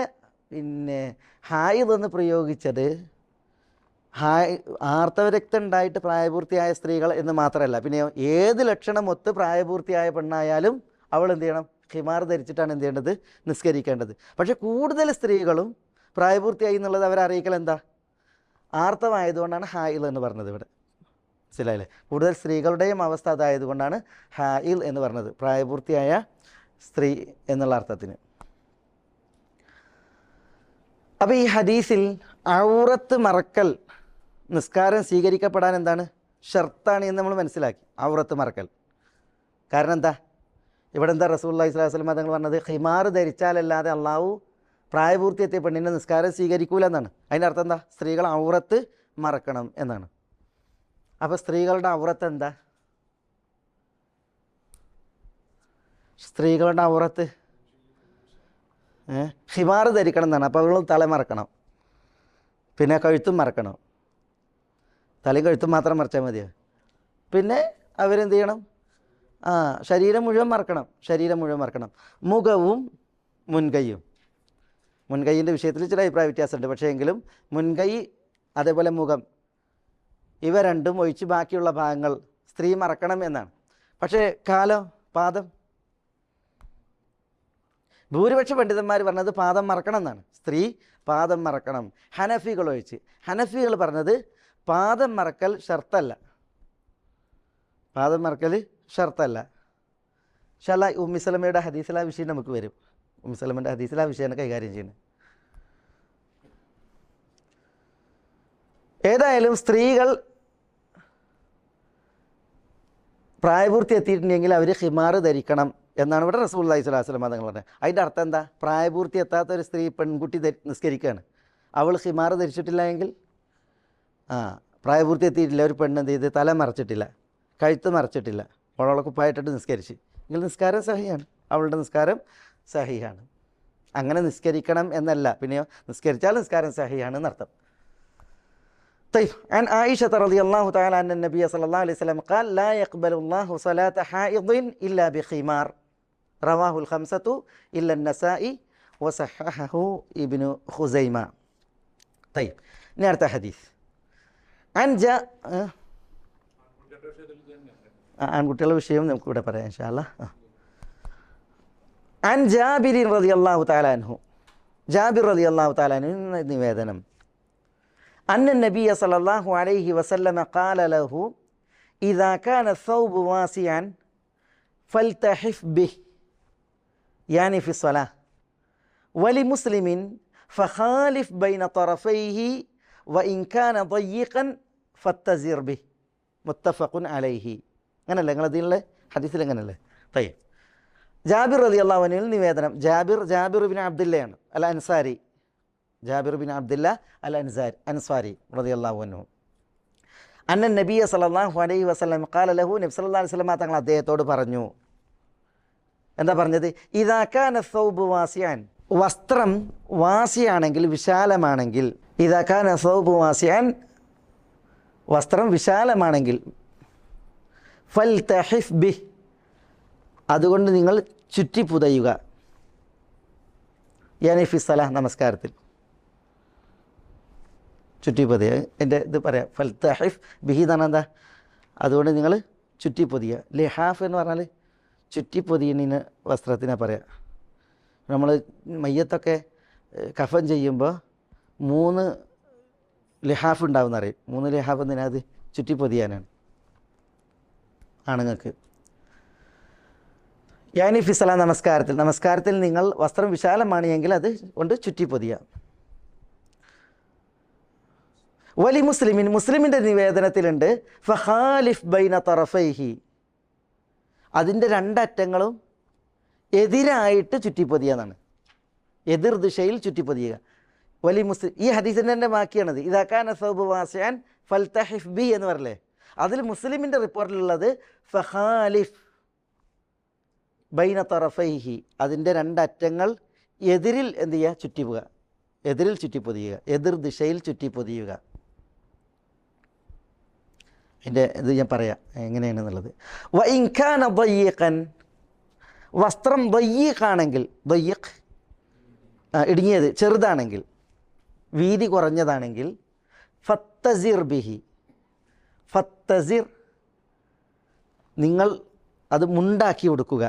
ഹായിദ് എന്ന് പ്രയോഗിച്ചത് ആർത്തവരക്തം ഉണ്ടായിട്ട് പ്രായപൂർത്തിയായ സ്ത്രീകൾ എന്ന് മാത്രമല്ല, പിന്നെ ഏത് ലക്ഷണമൊത്ത് പ്രായപൂർത്തിയായ പെണ്ണായാലും അവൾ എന്ത് ചെയ്യണം? ഖിമാർ ധരിച്ചിട്ടാണ് എന്ത് ചെയ്യേണ്ടത്? നിസ്കരിക്കേണ്ടത്. പക്ഷേ കൂടുതൽ സ്ത്രീകളും പ്രായപൂർത്തിയായി എന്നുള്ളത് അവരെ അറിയിക്കൽ എന്താ? ആർത്തവമായതുകൊണ്ടാണ് ഹായിൽ എന്ന് പറഞ്ഞത് ഇവിടെ, മനസ്സിലായില്ലേ? കൂടുതൽ സ്ത്രീകളുടെയും അവസ്ഥ അതായതുകൊണ്ടാണ് ഹായിൽ എന്ന് പറഞ്ഞത്, പ്രായപൂർത്തിയായ സ്ത്രീ എന്നുള്ള അർത്ഥത്തിന്. അപ്പോൾ ഈ ഹദീസിൽ ഔറത്ത് മറക്കൽ നിസ്കാരം സ്വീകരിക്കപ്പെടാൻ എന്താണ്? ഷർത്താണ് എന്ന് നമ്മൾ മനസ്സിലാക്കി. ഔറത്ത് മറക്കൽ കാരണം എന്താ? ഇവിടെ എന്താ റസൂലുള്ളാഹി സ്വല്ലല്ലാഹു അലൈഹി വസല്ലം തങ്ങൾ പറഞ്ഞത്? ഖിമാർ ധരിച്ചാലല്ലാതെ അള്ളാഹു പ്രായപൂർത്തി എത്തിയ പെണ്ണിൻ്റെ നിസ്കാരം സ്വീകരിക്കൂല എന്നാണ്. അതിൻ്റെ അർത്ഥം എന്താ? സ്ത്രീകൾ ഔറത്ത് മറക്കണം എന്നാണ്. അപ്പോൾ സ്ത്രീകളുടെ ഔറത്ത് എന്താ? സ്ത്രീകളുടെ ഔറത്ത് ഖിമാർ ധരിക്കണം എന്നാണ്. അപ്പോൾ അവൾ തല മറക്കണം, പിന്നെ കഴുത്തും മറക്കണം. തലയും കഴുത്തും മാത്രം മറച്ചാൽ മതിയോ? പിന്നെ അവരെന്ത് ചെയ്യണം? ശരീരം മുഴുവൻ മറക്കണം. മുഖവും മുൻകൈയിൻ്റെ വിഷയത്തിൽ ചില അഭിപ്രായ വ്യത്യാസമുണ്ട്. പക്ഷേ എങ്കിലും മുൻകൈ അതേപോലെ മുഖം ഇവ രണ്ടും ഒഴിച്ച് ബാക്കിയുള്ള ഭാഗങ്ങൾ സ്ത്രീ മറക്കണം എന്നാണ്. പക്ഷേ പാദം, ഭൂരിപക്ഷ പണ്ഡിതന്മാർ പറഞ്ഞത് പാദം മറക്കണം എന്നാണ്. സ്ത്രീ പാദം മറക്കണം, ഹനഫികൾ ഒഴിച്ച്. ഹനഫികൾ പറഞ്ഞത് പാദം മറക്കൽ ഷർത്തല്ല. ഇൻഷാ അല്ലാഹ് ഉമ്മി സലമയുടെ ഹദീസിൽ ആ വിഷയം നമുക്ക് വരും. ഉമ്മി സലമയുടെ ഹദീസിൽ ആ വിഷയമാണ് കൈകാര്യം ചെയ്യുന്നത്. ഏതായാലും സ്ത്രീകൾ പ്രായപൂർത്തി എത്തിയിട്ടുണ്ടെങ്കിൽ അവർ ഖിമാർ ധരിക്കണം എന്നാണ് ഇവിടെ റസൂലുള്ളാഹി സ്വല്ലല്ലാഹു അലൈഹി വസല്ലം തങ്ങൾ പറഞ്ഞത്. അതിൻ്റെ അർത്ഥം എന്താ? പ്രായപൂർത്തി എത്താത്ത ഒരു സ്ത്രീ പെൺകുട്ടി നിസ്കരിക്കുകയാണ്, അവൾ ഖിമാർ ധരിച്ചിട്ടില്ല എങ്കിൽ, പ്രായപൂർത്തി എത്തിയിട്ടില്ല ഒരു പെണ്ണ് എന്ത് ചെയ്ത്? തല മറച്ചിട്ടില്ല, കഴുത്ത് മറച്ചിട്ടില്ല, അവളെ കുപ്പായിട്ടിട്ട് നിസ്കരിച്ച്, എങ്കിൽ നിസ്കാരം സഹിയാണ്, അവളുടെ നിസ്കാരം സഹിയാണ്. അങ്ങനെ നിസ്കരിക്കണം എന്നല്ല, പിന്നെയോ നിസ്കരിച്ചാൽ നിസ്കാരം സഹിയാണ് എന്നർത്ഥം. طيب عن عائشة رضي الله تعالى أن النبي صلى الله عليه وسلم قال لا يقبل الله صلاة حائض إلا بخمار رواه الخمسة إلا النسائي وصححه ابن خزيمة. طيب نرجع حديث عن ആൺകുട്ടികളുടെ വിഷയം നമുക്കിവിടെ പറയാം ഇൻഷാ അല്ലാഹ്. അൻ ജാബിർ റളിയല്ലാഹു തആല അൻഹു, ജാബിർ റളിയല്ലാഹു തആല അൻഹു നിവേദനം, അന്ന നബിയ സല്ലല്ലാഹു അലൈഹി വസല്ലമ ഖാല ലഹു ഇദാ കാന الثوب واسعا فالتحف به يعني في الصلاة ولمسلم فخالف بين طرفيه وإن كان ضيقا فاتزر به മുത്തഫഖ് അലൈഹി. അങ്ങനല്ലേ നിങ്ങളതിലുള്ള ഹദീസിൽ അങ്ങനല്ലേ? തയ്യബ്. ജാബിർ റളിയല്ലാഹു അൻഹു നിവേദനം, ജാബിർ ബിൻ അബ്ദുല്ലയാണ് അൽ അൻസാരി, ജാബിർ ബിൻ അബ്ദുല്ല അൽ അൻസാരി റളിയല്ലാഹു അൻഹു, അന്ന നബിയ സല്ലല്ലാഹു അലൈഹി വസല്ലം ഖാല ലഹു, നബി സല്ലല്ലാഹു അലൈഹി വസല്ലം തങ്ങൾ അദ്ദേഹത്തോട് പറഞ്ഞു. എന്താ പറഞ്ഞത്? ഇദാ കാന സൗബ് വാസിയാൻ, വസ്ത്രം വാസിയാണെങ്കിൽ, വിശാലമാണെങ്കിൽ, ഇദാ കാന സൗബ് വാസിയാൻ, വസ്ത്രം വിശാലമാണെങ്കിൽ, ഫൽതഹിഫ് ബിഹ്, അതുകൊണ്ട് നിങ്ങൾ ചുറ്റി പുതയുക, യാനി ഫി സലാഹ്, നമസ്കാരത്തിൽ ചുറ്റി പൊതിയുക. എൻ്റെ ഇത് പറയാം, ഫൽതഹിഫ് ബിഹി എന്ന് പറഞ്ഞാൽ എന്താ? അതുകൊണ്ട് നിങ്ങൾ ചുറ്റി പൊതിയുക. ലിഹാഫ് എന്ന് പറഞ്ഞാൽ ചുറ്റി പൊതിയുന്ന വസ്ത്രത്തിനെ പറയാം. നമ്മൾ മയ്യത്തൊക്കെ കഫൻ ചെയ്യുമ്പോൾ 3 ലിഹാഫ് ഉണ്ടാവും എന്നറിയും. 3 ലിഹാഫ് എന്തിനത്? ചുറ്റി പൊതിയാനാണ് ആണുങ്ങൾക്ക്. യാനി ഫിസല, നമസ്കാരത്തിൽ നിങ്ങൾ വസ്ത്രം വിശാലമാണ് എങ്കിൽ അത് കൊണ്ട് ചുറ്റി പൊതിയാം. വലി മുസ്ലിമിൻ്റെ നിവേദനത്തിലുണ്ട് ഫഖാലിഫ് ബൈന തറഫൈഹി, അതിൻ്റെ 2 അറ്റങ്ങളും എതിരായിട്ട് ചുറ്റിപ്പൊതിയുക എന്നാണ്. എതിർ ദിശയിൽ ചുറ്റിപ്പൊതിയുക. വലി മുസ്ലിം, ഈ ഹദീസിൻ്റെ തന്നെ ബാക്കിയാണത്. ഇദാ കാന സൗബു വാസിഅൻ ഫൽതഹിഫ് ബി എന്ന് പറയല്ലേ. അതിൽ മുസ്ലിമിൻ്റെ റിപ്പോർട്ടിലുള്ളത് ഫഖാലിഫ് ബൈന തറഫൈഹി, അതിൻ്റെ 2 അറ്റങ്ങൾ എതിരിൽ എന്ത് ചെയ്യുക? ചുറ്റിപ്പുക, എതിരിൽ ചുറ്റിപ്പൊതിയുക, എതിർ ദിശയിൽ ചുറ്റിപ്പൊതിയുക. അതിൻ്റെ ഇത് ഞാൻ പറയാം എങ്ങനെയാണെന്നുള്ളത്. വ ഇൻ കാന ദയ്യിഖൻ, വസ്ത്രം ദയ്യിഖാണെങ്കിൽ, ദയ്യിഖ് ഇടുങ്ങിയത്, ചെറുതാണെങ്കിൽ, വീതി കുറഞ്ഞതാണെങ്കിൽ, ഫത്തസിർ ബിഹി, ഫത്തസിർ, നിങ്ങൾ അത് മുണ്ടാക്കി കൊടുക്കുക.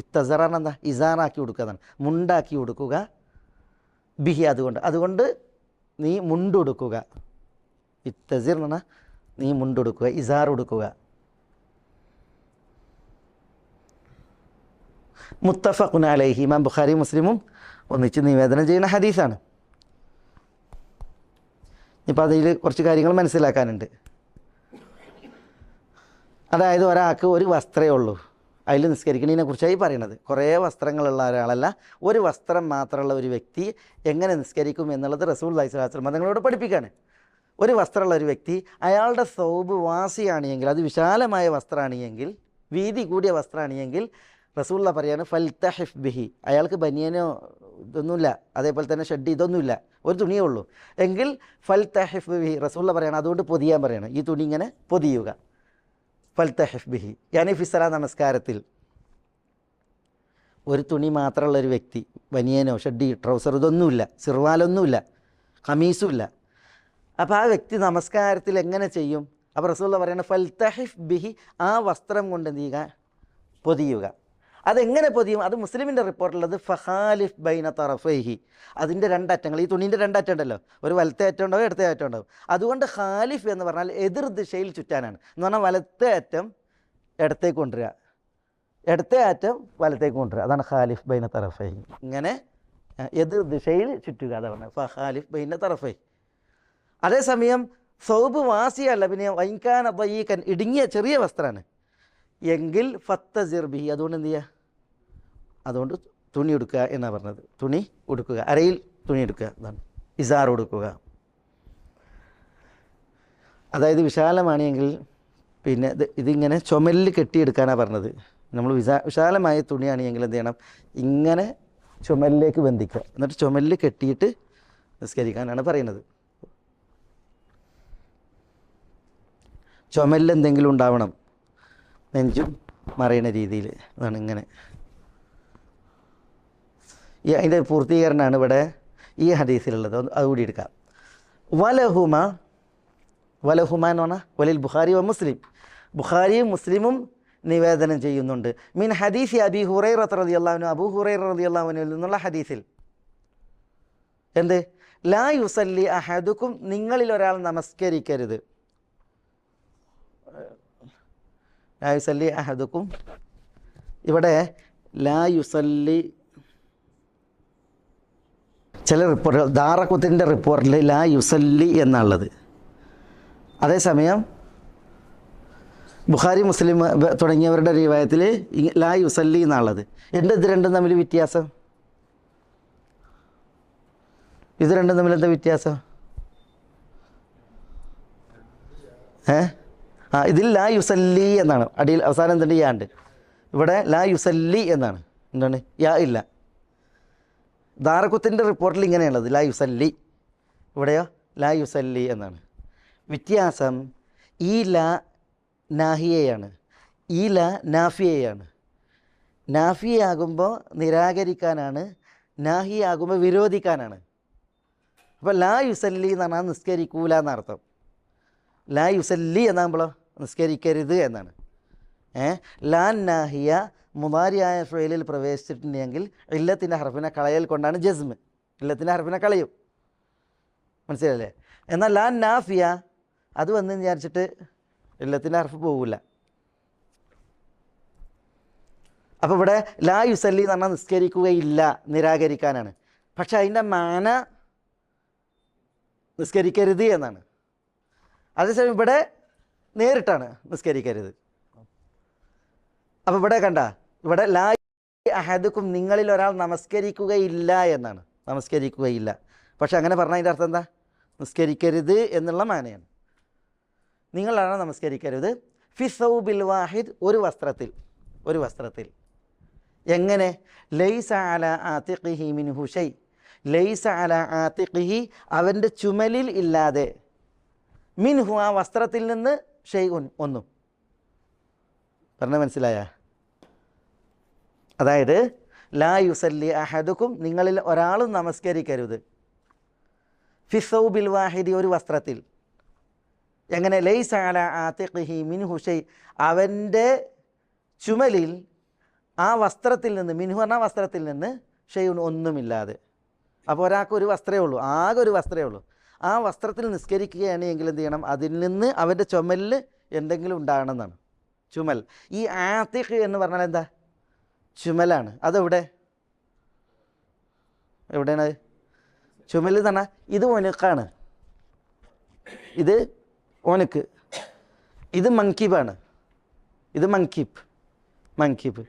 ഇത്തസറാണ് എന്താ? ഇസാറാക്കി കൊടുക്കുക എന്നാണ്. മുണ്ടാക്കി കൊടുക്കുക. ബിഹി, അതുകൊണ്ട് നീ മുണ്ടുടുക്കുക. ഇത്തസിർ എന്ന് പറഞ്ഞാൽ നീ മുണ്ടുടുക്കുക, ഇസാർ കൊടുക്കുക. മുത്തഫഖുൻ അലൈഹി, ഇമാം ബുഖാരി മുസ്ലിമും ഒന്നിച്ച് നിവേദനം ചെയ്യുന്ന ഹദീസാണ്. ഇപ്പോൾ അതിൽ കുറച്ച് കാര്യങ്ങൾ മനസ്സിലാക്കാനുണ്ട്. അതായത് ഒരാൾക്ക് ഒരു വസ്ത്രമേ ഉള്ളൂ, അതിൽ നിസ്കരിക്കുന്നതിനെ കുറിച്ചായി പറയണത്. കുറേ വസ്ത്രങ്ങളുള്ള ഒരാളല്ല, ഒരു വസ്ത്രം മാത്രമുള്ള ഒരു വ്യക്തി എങ്ങനെ നിസ്കരിക്കും എന്നുള്ളത് റസൂലുള്ളാഹി സ്വല്ലല്ലാഹു അലൈഹി വസല്ലം തങ്ങളോട് പഠിപ്പിക്കുകയാണ്. ഒരു വസ്ത്രമുള്ള ഒരു വ്യക്തി, അയാളുടെ സൗബ് വാസിയാണെങ്കിൽ, അത് വിശാലമായ വസ്ത്രമാണെങ്കിൽ, വീതി കൂടിയ വസ്ത്രമാണെങ്കിൽ, റസൂലുള്ളാഹി പറയാണ് ഫൽതഹിഫ് ബിഹി, അയാൾക്ക് ബനിയനോ ഇതൊന്നുമില്ല, അതേപോലെ തന്നെ ഷഡ്ഡി ഇതൊന്നുമില്ല, ഒരു തുണിയേ ഉള്ളൂ എങ്കിൽ ഫൽതഹിഫ് ബിഹി, റസൂലുള്ളാഹി പറയാണ് അതുകൊണ്ട് പൊതിയാൻ പറയാണ്. ഈ തുണി ഇങ്ങനെ പൊതിയുക. ഫൽതഹിഫ് ബിഹി യാനി ഫിസ്സല, നമസ്കാരത്തിൽ ഒരു തുണി മാത്രമുള്ള ഒരു വ്യക്തി, ബനിയനോ ഷഡ്ഡി ട്രൗസർ ഇതൊന്നുമില്ല, സിർവാലൊന്നുമില്ല, ഖമീസുമില്ല, അപ്പോൾ ആ വ്യക്തി നമസ്കാരത്തിൽ എങ്ങനെ ചെയ്യും? അപ്പോൾ റസൂലുള്ളാഹി പറയുന്നത് ഫൽതഹിഫ് ബിഹി, ആ വസ്ത്രം കൊണ്ട് എന്ത് ചെയ്യുക? പൊതിയുക. അതെങ്ങനെ പൊതിയും? അത് മുസ്ലിമിൻ്റെ റിപ്പോർട്ടുള്ളത് ഫഖാലിഫ് ബൈന തറഫൈഹി, അതിൻ്റെ 2 അറ്റങ്ങൾ, ഈ തുണീൻ്റെ 2 അറ്റം ഉണ്ടല്ലോ, ഒരു വലത്തെ അറ്റം ഉണ്ടാവും, ഇടത്തെ അറ്റം ഉണ്ടാവും. അതുകൊണ്ട് ഖാലിഫ് എന്ന് പറഞ്ഞാൽ എതിർ ദിശയിൽ ചുറ്റാനാണ്. എന്ന് പറഞ്ഞാൽ വലത്തെ അറ്റം ഇടത്തേക്ക് കൊണ്ടുവരിക, ഇടത്തെ അറ്റം വലത്തേക്ക് കൊണ്ടുവരിക, അതാണ് ഖാലിഫ് ബൈന തറഫൈഹി. ഇങ്ങനെ എതിർ ദിശയിൽ ചുറ്റുക, അതാണ് പറഞ്ഞത് ഫഖാലിഫ് ബൈന തറഫൈഹി. അതേസമയം സൗബ് വാസിയല്ല, പിന്നെ വൈൻകാന ദയ്യിഖൻ, ഇടുങ്ങിയ ചെറിയ വസ്ത്രമാണ് എങ്കിൽ ഫത്തസിർ ബിഹി, അതുകൊണ്ട് എന്ത് ചെയ്യുക? അതുകൊണ്ട് തുണി എടുക്കുക എന്നാണ് പറഞ്ഞത്. തുണി ഉടുക്കുക, അരയിൽ തുണി എടുക്കുക, അതാണ് ഇസാർ കൊടുക്കുക. അതായത് വിശാലമാണെങ്കിൽ പിന്നെ ഇതിങ്ങനെ ചുമലിൽ കെട്ടിയെടുക്കാനാണ് പറഞ്ഞത്. നമ്മൾ വിശാലമായ തുണിയാണെങ്കിൽ എന്ത് ചെയ്യണം? ഇങ്ങനെ ചുമലിലേക്ക് ബന്ധിക്കുക, എന്നിട്ട് ചുമലിൽ കെട്ടിയിട്ട് നിസ്കരിക്കാനാണ് പറയുന്നത്. ചുമലിൽ എന്തെങ്കിലും ഉണ്ടാവണം, നെഞ്ചും മറയുന്ന രീതിയിൽ, അതാണ് ഇങ്ങനെ. അതിൻ്റെ പൂർത്തീകരണമാണ് ഇവിടെ ഈ ഹദീസിലുള്ളത്. അതുകൂടി എടുക്കാം. വലഹുമ എന്ന് പറഞ്ഞാൽ വലിൽ ബുഖാരി വ മുസ്ലിം, ബുഖാരിയും മുസ്ലിമും നിവേദനം ചെയ്യുന്നുണ്ട്. മിൻ ഹദീസ് അബി ഹുറൈറ റളിയല്ലാഹു അൻഹു, അബൂ ഹുറൈറ റളിയല്ലാഹു അൻഹുവിൽ നിന്നുള്ള ഹദീസിൽ എന്ത്, ലാ യുസല്ലി അഹദുക്കും, നിങ്ങളിൽ ഒരാൾ നമസ്കരിക്കരുത്. ലാ യുസല്ലി അഹദുക്കും, ഇവിടെ ലാ യുസല്ലി, ചില റിപ്പോർട്ടുകൾ ദാറഖുത്തിൻ്റെ റിപ്പോർട്ടിൽ ലാ യുസല്ലി എന്നുള്ളത്, അതേസമയം ബുഖാരി മുസ്ലിം തുടങ്ങിയവരുടെ റിവായത്തിൽ ലാ യുസല്ലി എന്നുള്ളത്. എന്താ ഇത് രണ്ടും തമ്മിൽ വ്യത്യാസം? ഇത് രണ്ടും തമ്മിൽ എന്താ വ്യത്യാസം? ഇതിൽ ലാ യുസല്ലി എന്നാണ്, അടിയിൽ അവസാനം എന്തുണ്ട്, യാ ഉണ്ട്. ഇവിടെ ലാ യുസല്ലി എന്നാണ്. എന്താണ്? യാ ഇല്ല. ദാറഖുത്തിൻ്റെ റിപ്പോർട്ടിൽ ഇങ്ങനെയുള്ളത് ലാ യുസല്ലി, ഇവിടെയോ ലാ യുസല്ലി എന്നാണ്. വ്യത്യാസം ഈ ലാ നാഹിയയാണ്, ഈ ലാ നാഫിയയാണ്. നാഫിയാകുമ്പോൾ നിരാകരിക്കാനാണ്, നാഹിയാകുമ്പോൾ വിരോധിക്കാനാണ്. അപ്പോൾ ലാ യുസല്ലി എന്ന് പറഞ്ഞാൽ നിസ്കരിക്കൂല എന്നർത്ഥം. ലാ യുസല്ലി എന്നാകുമ്പോഴോ നിസ്കരിക്കരുത് എന്നാണ്. ലാ നാഹിയ മുദാരിയായ ഫിഅലിൽ പ്രവേശിച്ചിട്ടുണ്ടെങ്കിൽ ഇല്ലത്തിൻ്റെ ഹർഫിനെ കളയൽ കൊണ്ടാണ് ജസ്മ്, ഇല്ലത്തിൻ്റെ ഹർഫിനെ കളയും, മനസ്സിലല്ലേ? എന്നാൽ ലാ നാഫിയ അത് വന്ന് വിചാരിച്ചിട്ട് ഇല്ലത്തിൻ്റെ ഹർഫ് പോകില്ല. അപ്പോൾ ഇവിടെ ലാ യുസല്ലി എന്ന് പറഞ്ഞാൽ നിസ്കരിക്കുകയില്ല, നിരാകരിക്കാനാണ്. പക്ഷെ അതിൻ്റെ മാന നിസ്കരിക്കരുത് എന്നാണ്. അതേസമയം ഇവിടെ നേരിട്ടാണ് നിസ്കരിക്കരുത്. അപ്പോൾ ഇവിടെ കണ്ട, ഇവിടെ ലാ അഹദുക്കും, നിങ്ങളിൽ ഒരാൾ നമസ്കരിക്കുകയില്ല എന്നാണ്, നമസ്കരിക്കുകയില്ല. പക്ഷെ അങ്ങനെ പറഞ്ഞാൽ അതിൻ്റെ അർത്ഥം എന്താ? നിസ്കരിക്കരുത് എന്നുള്ള മാനയാണ്. നിങ്ങളാണ് നമസ്കരിക്കരുത്. ഫി സൗബിൽ വാഹിദ്, ഒരു വസ്ത്രത്തിൽ, ഒരു വസ്ത്രത്തിൽ. എങ്ങനെ? ലൈസ അല ആതിഖിഹി മിൻഹു ഷൈ, ലൈസ അല ആതിഖിഹി, അവൻ്റെ ചുമലിൽ ഇല്ലാതെ, മിൻഹു, ആ വസ്ത്രത്തിൽ നിന്ന്, ഷൈഉൻ, ഒന്നും. പറഞ്ഞ മനസ്സിലായ? അതായത് ലാ യുസല്ലി അഹദുക്കും, നിങ്ങളിൽ ഒരാളും നമസ്കരിക്കരുത്. ഫി സൗബിൽ വാഹിദി, ഒരു വസ്ത്രത്തിൽ. എങ്ങനെ? ലൈസ അല ആതിഖിഹി മിൻഹു ഷൈ, അവൻ്റെ ചുമലിൽ, ആ വസ്ത്രത്തിൽ നിന്ന്, മിൻഹു പറഞ്ഞാൽ വസ്ത്രത്തിൽ നിന്ന്, ഷൈഉൻ, ഒന്നുമില്ലാതെ. അപ്പോൾ ഒരാൾക്ക് ഒരു വസ്ത്രമേ ഉള്ളൂ, ആകെ ഒരു വസ്ത്രമേ ഉള്ളൂ. ആ വസ്ത്രത്തിൽ നിസ്കരിക്കുകയാണ് എങ്കിൽ എന്ത് ചെയ്യണം? അതിൽ നിന്ന് അവൻ്റെ ചുമലിൽ എന്തെങ്കിലും ഉണ്ടാകണമെന്നാണ്. ചുമൽ, ഈ ആതിഖ് എന്ന് പറഞ്ഞാൽ എന്താ? ചുമലാണ്. അതെവിടെ? എവിടെയാണ് ചുമൽ എന്ന് പറഞ്ഞാൽ? ഇത് ഒനുക്കാണ്, ഇത് ഒനുക്ക്, ഇത് മങ്കിബാണ്, ഇത് മങ്കിബ്, മങ്കിബ്.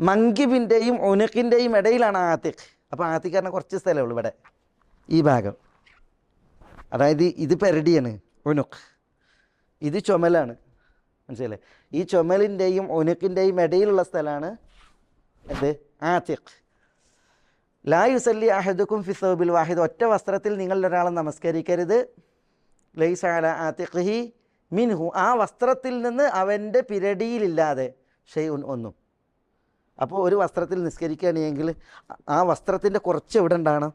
മങ്കിബിൻ്റെയും ഒനുക്കിൻ്റെയും ഇടയിലാണ് ആതിഖ്. അപ്പോൾ ആതിഖ് പറഞ്ഞാൽ കുറച്ച് സ്ഥലമേ ഉള്ളൂ ഇവിടെ, ഈ ഭാഗം. അതായത് ഇത് പെരടിയാണ്, ഒനുക്ക്, ഇത് ചുമലാണ്, മനസ്സിലല്ലേ? ഈ ചുമലിൻ്റെയും ഒനുക്കിൻ്റെയും ഇടയിലുള്ള സ്ഥലമാണ് എന്ത്? ആതിഖ്. ലാ യുസല്ലി അഹദുക്കും ഫി സൗബിൽ വാഹിദ്, ഒറ്റ വസ്ത്രത്തിൽ നിങ്ങളിൽ ഒരാളെ നമസ്കരിക്കരുത്. ലൈസ അല ആതിഖിഹി മിൻഹു, ആ വസ്ത്രത്തിൽ നിന്ന് അവൻ്റെ പിരടിയിലില്ലാതെ, ഷൈഉൻ, ഒന്നും. അപ്പോൾ ഒരു വസ്ത്രത്തിൽ നിസ്കരിക്കുകയാണെങ്കിൽ ആ വസ്ത്രത്തിൻ്റെ കുറച്ച് എവിടെ ഉണ്ടാകണം?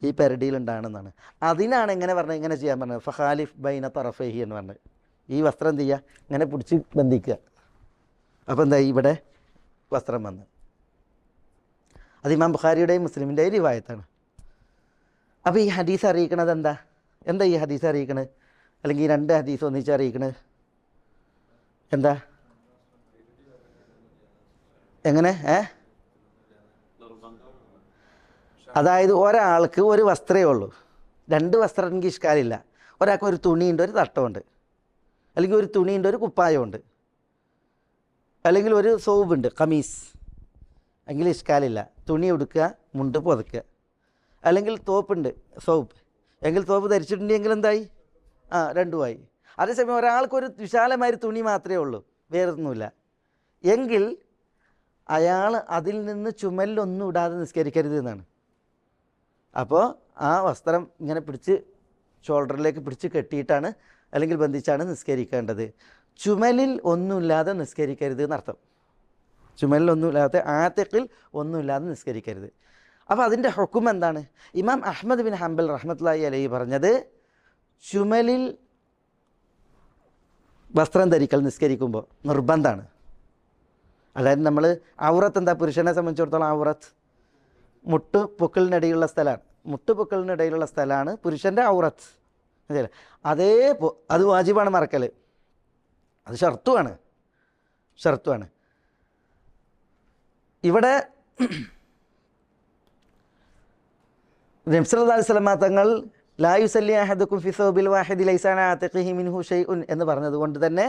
ഈ പെരടിയിലുണ്ടാകണമെന്നാണ്. അതിനാണ് എങ്ങനെ പറഞ്ഞത്, ഇങ്ങനെ ചെയ്യാൻ പറഞ്ഞത്. ഫഖാലിഫ് ബൈന തറഫൈഹി എന്ന് പറഞ്ഞത്. ഈ വസ്ത്രം എന്ത് ചെയ്യുക? ഇങ്ങനെ പിടിച്ച് ബന്ധിക്കുക. അപ്പോൾ എന്താ? ഇവിടെ വസ്ത്രം വന്ന്. അത് ഇമാം ബുഖാരിയുടെയും മുസ്ലിമിൻ്റെയും റിവായത്താണ്. അപ്പോൾ ഈ ഹദീസ് അറിയിക്കണത് എന്താ? എന്താ ഈ ഹദീസ് അറിയിക്കണത്? അല്ലെങ്കിൽ ഈ രണ്ട് ഹദീസ് ഒന്നിച്ച് അറിയിക്കണത് എന്താ? എങ്ങനെ? അതായത് ഒരാൾക്ക് ഒരു വസ്ത്രമേ ഉള്ളൂ, രണ്ട് വസ്ത്രം എനിക്ക് ഇഷ്കാലില്ല. ഒരാൾക്ക് ഒരു തുണിയുണ്ട്, ഒരു തട്ടമുണ്ട്, അല്ലെങ്കിൽ ഒരു തുണിയുണ്ട്, ഒരു കുപ്പായമുണ്ട്, അല്ലെങ്കിൽ ഒരു സൗബുണ്ട്, കമീസ്, എങ്കിൽ ഇഷ്കാലില്ല. തുണി ഉടുക്കുക, മുണ്ട് പുതക്കുക. അല്ലെങ്കിൽ തോപ്പുണ്ട്, സൗബ്, എങ്കിൽ തോപ്പ് ധരിച്ചിട്ടുണ്ടെങ്കിൽ എന്തായി? രണ്ടുമായി. അതേസമയം ഒരാൾക്കൊരു വിശാലമായ തുണി മാത്രമേ ഉള്ളൂ, വേറൊന്നുമില്ല, എങ്കിൽ അയാൾ അതിൽ നിന്ന് ചുമലിലൊന്നും ഇടാതെ നിസ്കരിക്കരുത് എന്നാണ്. അപ്പോൾ ആ വസ്ത്രം ഇങ്ങനെ പിടിച്ച് ഷോൾഡറിലേക്ക് പിടിച്ച് കെട്ടിയിട്ടാണ്, അല്ലെങ്കിൽ ബന്ധിച്ചാണ് നിസ്കരിക്കേണ്ടത്. ചുമലിൽ ഒന്നുമില്ലാതെ നിസ്കരിക്കരുത് എന്നർത്ഥം. ചുമലിലൊന്നുമില്ലാതെ, ആതിഖിൽ ഒന്നുമില്ലാതെ നിസ്കരിക്കരുത്. അപ്പോൾ അതിൻ്റെ ഹുക്കം എന്താണ്? ഇമാം അഹ്മദ് ബിൻ ഹംബൽ റഹ്മത്തുള്ളാഹി അലൈഹി പറഞ്ഞത്, ചുമലിൽ വസ്ത്രം ധരിക്കൽ നിസ്കരിക്കുമ്പോൾ നിർബന്ധമാണ്. അതായത് നമ്മൾ ഔറത്ത് എന്താ, പുരുഷനെ സംബന്ധിച്ചിടത്തോളം ഔറത്ത് മുട്ട് പൊക്കിളിനിടയിലുള്ള സ്ഥലമാണ്. മുട്ട് പൊക്കിളിനിടയിലുള്ള സ്ഥലമാണ് പുരുഷൻ്റെ ഔറത്ത്. അത് വാജിബാണ് മറക്കൽ. അത് ഷർത്തുമാണ്. ഇവിടെ നബി സല്ലല്ലാഹു അലൈഹി വസല്ലം തങ്ങൾ ലാ യുസല്ലി അഹദുക്കും ഫി സൗബിൽ വാഹിദി ലൈസ അലാ ആതിഖിഹി മിൻഹു ഷൈഉൻ എന്ന് പറഞ്ഞതുകൊണ്ട് തന്നെ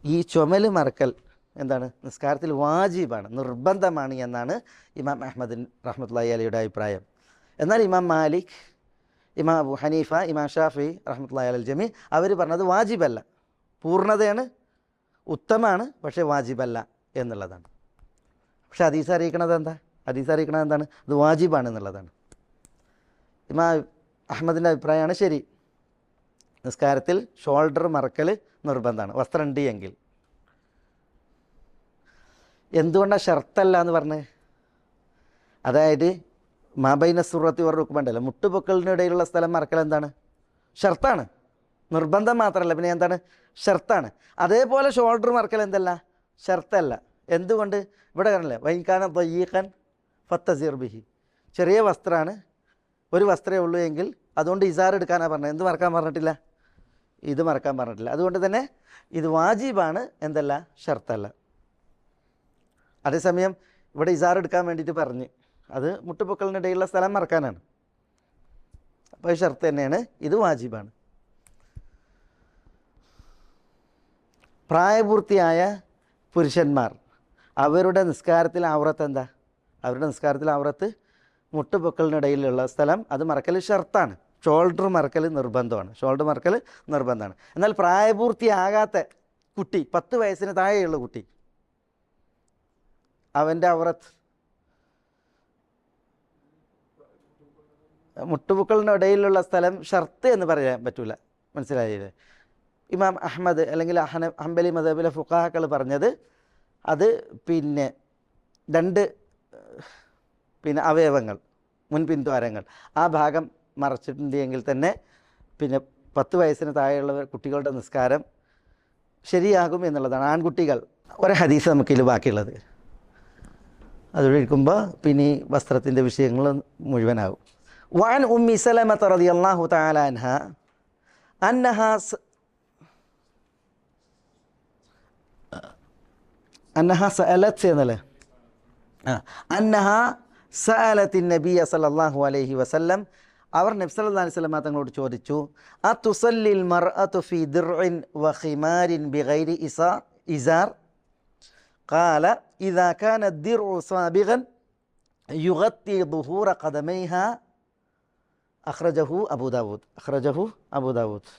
ഈ ചുമൽ മറക്കൽ എന്താണ്, നിസ്കാരത്തിൽ വാജിബാണ്, നിർബന്ധമാണ് എന്നാണ് ഇമാം അഹ്മദ് റഹ്മത്തുള്ളാഹി അലൈഹിയുടെ അഭിപ്രായം. എന്നാൽ ഇമാം മാലിക്, ഇമാം അബു ഹനീഫ, ഇമാം ഷാഫി റഹ്മത്തുള്ളാഹി അലൽ ജമീ അവർ പറഞ്ഞത് വാജിബല്ല, പൂർണ്ണതയാണ്, ഉത്തമമാണ്, പക്ഷേ വാജിബല്ല എന്നുള്ളതാണ്. പക്ഷേ ഹദീസ് അറിയിക്കണത് എന്താണ്? അത് വാജിബാണ് എന്നുള്ളതാണ്. ഇമാം അഹ്മദിൻ്റെ അഭിപ്രായമാണ് ശരി. നിസ്കാരത്തിൽ ഷോൾഡർ മറക്കൽ നിർബന്ധമാണ് വസ്ത്രം ഉണ്ട് എങ്കിൽ. എന്തുകൊണ്ടാണ് ഷർത്തല്ല എന്ന് പറഞ്ഞത്? അതായത് മാബൈന സുറത്തി വർ റുക്ബണ്ടല്ലോ, മുട്ടുപൊക്കലിനിടയിലുള്ള സ്ഥലം മറക്കൽ എന്താണ്? ഷർത്താണ്, നിർബന്ധം മാത്രമല്ല, പിന്നെ എന്താണ്? ഷർത്താണ്. അതേപോലെ ഷോൾഡർ മറക്കൽ എന്തല്ല? ഷർത്തല്ല. എന്തുകൊണ്ട്? ഇവിടെ കാണില്ലേ, വൈകാന ദയ്യീഖൻ ഫത്തസിർ ബിഹി, ചെറിയ വസ്ത്രമാണ്, ഒരു വസ്ത്രമേ ഉള്ളൂ എങ്കിൽ അതുകൊണ്ട് ഇസാർ എടുക്കാനാണ് പറഞ്ഞത്. എന്ത് മറക്കാൻ പറഞ്ഞിട്ടില്ല? ഇത് മറക്കാൻ പറഞ്ഞിട്ടില്ല. അതുകൊണ്ട് തന്നെ ഇത് വാജിബാണ്, എന്തല്ല? ഷർത്തല്ല. അതേസമയം ഇവിടെ ഇസാർ എടുക്കാൻ വേണ്ടിയിട്ട് പറഞ്ഞ് അത് മുട്ടുപൊക്കലിനിടയിലുള്ള സ്ഥലം മറക്കാനാണ്. അപ്പോൾ ഷർത്ത് തന്നെയാണ്, ഇത് വാജിബാണ്. പ്രായപൂർത്തിയായ പുരുഷന്മാർ അവരുടെ നിസ്കാരത്തിൽ ഔറത്ത് എന്താ? അവരുടെ നിസ്കാരത്തിൽ ഔറത്ത് മുട്ടുപൊക്കലിനിടയിലുള്ള സ്ഥലം അത് മറക്കൽ ഷർത്താണ്. ഷോൾഡർ മറക്കൽ നിർബന്ധമാണ്. എന്നാൽ പ്രായപൂർത്തിയാകാത്ത കുട്ടി, 10 വയസ്സിന് താഴെയുള്ള കുട്ടി, അവൻ്റെ ഔറത്ത് മുട്ടുപൊക്കലിൻ്റെ ഇടയിലുള്ള സ്ഥലം ഷർത്ത് എന്ന് പറയാൻ പറ്റില്ല. മനസ്സിലായില്ലേ? ഇമാം അഹ്മദ് അല്ലെങ്കിൽ ഹംബലി മദ്ഹബിലെ ഫുഖഹാക്കൾ പറഞ്ഞത് അത് പിന്നെ 2 അവയവങ്ങൾ, മുൻപിൻദ്വാരങ്ങൾ, ആ ഭാഗം മറച്ചിട്ടുണ്ടെങ്കിൽ തന്നെ പിന്നെ 10 വയസ്സിന് താഴെയുള്ള കുട്ടികളുടെ നിസ്കാരം ശരിയാകും എന്നുള്ളതാണ്. ആൺകുട്ടികൾ. ഒരു ഹദീസ് നമുക്കിതിൽ ബാക്കിയുള്ളത് അതുകൊണ്ട് ഇരിക്കുമ്പോൾ പിന്നെ ഈ വസ്ത്രത്തിൻ്റെ വിഷയങ്ങൾ മുഴുവനാകും. വഅൻ ഉമ്മി സലമത റളിയല്ലാഹു തആല അൻഹ അന്നഹ സഅലത് എന്നല്ലേ, അന്നഹ സഅലത്തിൻ നബിയ സല്ലല്ലാഹു അലൈഹി വസല്ലം, അവർ നബി സല്ലല്ലാഹു അലൈഹി വസല്ലം തങ്ങളോട് ചോദിച്ചു, അതുസല്ലിൽ മർഅതു ഫീ ദിർഇൻ വഖിമാരിൻ ബിഗൈരി ഇസാർ ഖാല ഇദാ കാന الدرع സാബിഗൻ യുഗത്തി ظهور قدميها അഖ്റജഹു അബൂ ദാവൂദ്.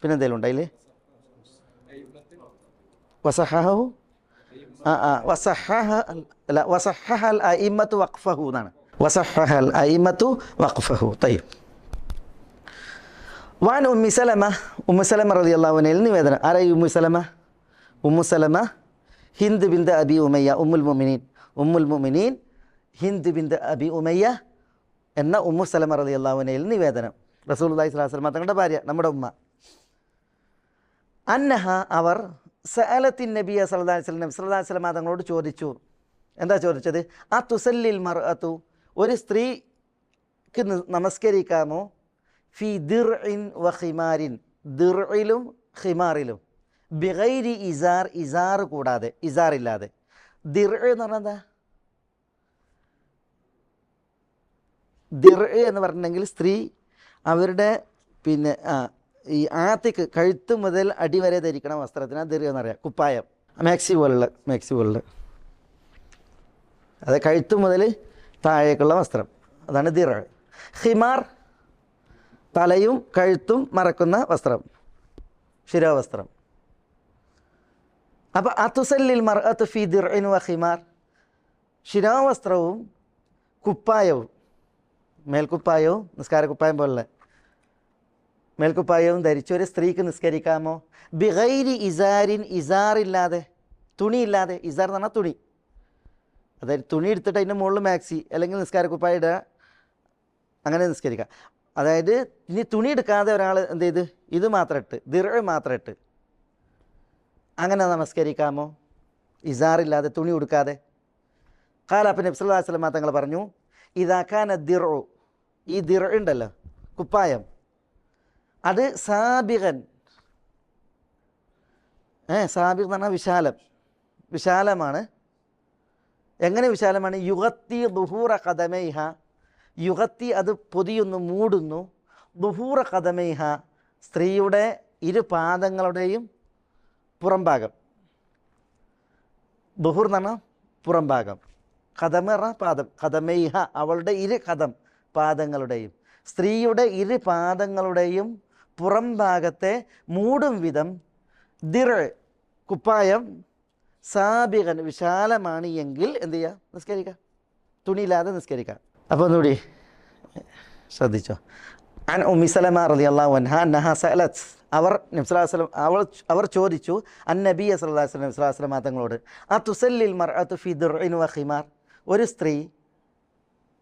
പിന്നെ എന്തെങ്കിലും ഉണ്ടായില്ലേ? വസഹഹു വസഹഹ അൽ അഇമ്മത്തു വഖഫഹു എന്നാണ്. വസഹഹ അൽ അഇമ്മത്തു വഖഫഹു. തയ്യിബ്. വഅൻ ഉമ്മി സലമ റളിയല്ലാഹു അൻഹയിൽ നിവേദനം. ആരായി ഉമ്മു സലമ? ഹിന്ദ് ബിന്ത് അബി ഉമയ്യ, ഉമ്മുൽ മുഅ്മിനീൻ ഹിന്ദ് ബിന്ത് അബി ഉമയ്യ എന്ന ഉമ്മു സലമ റളിയല്ലാഹു അൻഹയിൽ നിവേദനം. റസൂലുള്ളാഹി സ്വല്ലല്ലാഹു അലൈഹി വസല്ലം തങ്ങളുടെ ഭാര്യ, നമ്മുടെ ഉമ്മ. അന്നഹ അവർ സഅലത്തിൻ നബിയ സല്ലല്ലാഹു അലൈഹി വസല്ലം, നബി സല്ലല്ലാഹു അലൈഹി വസല്ലം തങ്ങളോട് ചോദിച്ചു. എന്താ ചോദിച്ചത്? ആ തുസല്ലിൽ മർഅതു, ഒരു സ്ത്രീക്ക് നമസ്കരിക്കാമോ? ഫി ദിർഇൻ വ ഖിമാരിൻ, ദിർഇലും ഖിമാറിലും, ബിഗൈരി ഇസാർ കൂടാതെ, ഇസാർ ഇല്ലാതെ. ദിർ എന്ന് പറഞ്ഞാൽ എന്താ? ദിർ എന്ന് പറഞ്ഞിട്ടുണ്ടെങ്കിൽ സ്ത്രീ അവരുടെ പിന്നെ ഈ ആത്തിക്ക്, കഴുത്ത് മുതൽ അടിവരെ ധരിക്കണ വസ്ത്രത്തിന് ദിർ എന്നറിയാം. കുപ്പായം, മാക്സി പോലുള്ള അത് കഴുത്ത് മുതൽ താഴേക്കുള്ള വസ്ത്രം, അതാണ് ദിർ. ഖിമാർ തലയും കഴുത്തും മറക്കുന്ന വസ്ത്രം, ശിരോവസ്ത്രം. അപ്പോൾ അതുസല്ലിൽ മർഅതു ഫീ ദിർഇൻ വ ഖിമാർ, ശിരോവസ്ത്രവും കുപ്പായവും, മേൽക്കുപ്പായവും, നിസ്കാരക്കുപ്പായം പോലുള്ള മേൽക്കുപ്പായവും ധരിച്ചൊരു സ്ത്രീക്ക് നിസ്കരിക്കാമോ? ബിഗൈരി ഇസാരിൻ, ഇസാറില്ലാതെ, തുണിയില്ലാതെ. ഇസാർ എന്ന് പറഞ്ഞാൽ തുണി, അതായത് തുണി എടുത്തിട്ട് അതിൻ്റെ മുകളിൽ മാക്സി അല്ലെങ്കിൽ നിസ്കാരക്കുപ്പായ ഇടുക, അങ്ങനെ നിസ്കരിക്കാം. അതായത് ഇനി തുണി എടുക്കാതെ ഒരാൾ എന്ത് ചെയ്ത് ഇത് മാത്രം ഇട്ട്, ദിർ മാത്രം ഇട്ട്, അങ്ങനെ നമസ്കരിക്കാമോ? ഇസാറില്ലാതെ, തുണി ഉടുക്കാതെ? ഖാല, അപ്പം നബി സല്ലല്ലാഹു അലൈഹി വസല്ലം തങ്ങൾ പറഞ്ഞു, ഇദാ കാന ദിർഉ, ഈ ദിർ ഉണ്ടല്ലോ, കുപ്പായം, അത് സാബിഗൻ, സാബിഗ് എന്ന് പറഞ്ഞാൽ വിശാലം, വിശാലമാണ്. എങ്ങനെ വിശാലമാണ്? യുഗത്തി ദുഹൂറ ഖദമൈഹ, യുഗത്തി അത് പൊതിയുന്നു, മൂടുന്നു, ദുഹൂറ ഖദമൈഹ സ്ത്രീയുടെ ഇരു പാദങ്ങളുടെയും പുറംഭാഗം. ദുഹൂർ എന്ന് പറഞ്ഞാൽ പുറംഭാഗം, ഖദമ പറഞ്ഞാൽ പാദം, ഖദമൈഹ അവളുടെ ഇരു ഖദം പാദങ്ങളുടെയും, സ്ത്രീയുടെ ഇരു പാദങ്ങളുടെയും പുറം ഭാഗത്തെ മൂടും വിധം ദിർ കുപ്പായം സാബിഗൻ വിശാലമാണ് എങ്കിൽ എന്ത് ചെയ്യുക? നിസ്കരിക്കുക, തുണിയില്ലാതെ നിസ്കരിക്കുക. അപ്പോൾ ഒന്നുകൂടി ശ്രദ്ധിച്ചോ. അൻ ഉമ്മി സലമ റളിയല്ലാഹു അൻഹ അന്നഹാ സഅലത്, അവർ നബി സല്ലല്ലാഹു അലൈഹി വസല്ലം അവൾ ചോദിച്ചു, അൻ നബി സല്ലല്ലാഹു അലൈഹി വസല്ലം, നബി സല്ലല്ലാഹു അലൈഹി വസല്ലം തങ്ങളോട്, അതുസല്ലിൽ മർഅതു ഫി ദിർഇൻ വ ഖിമാർ, ഒരു സ്ത്രീ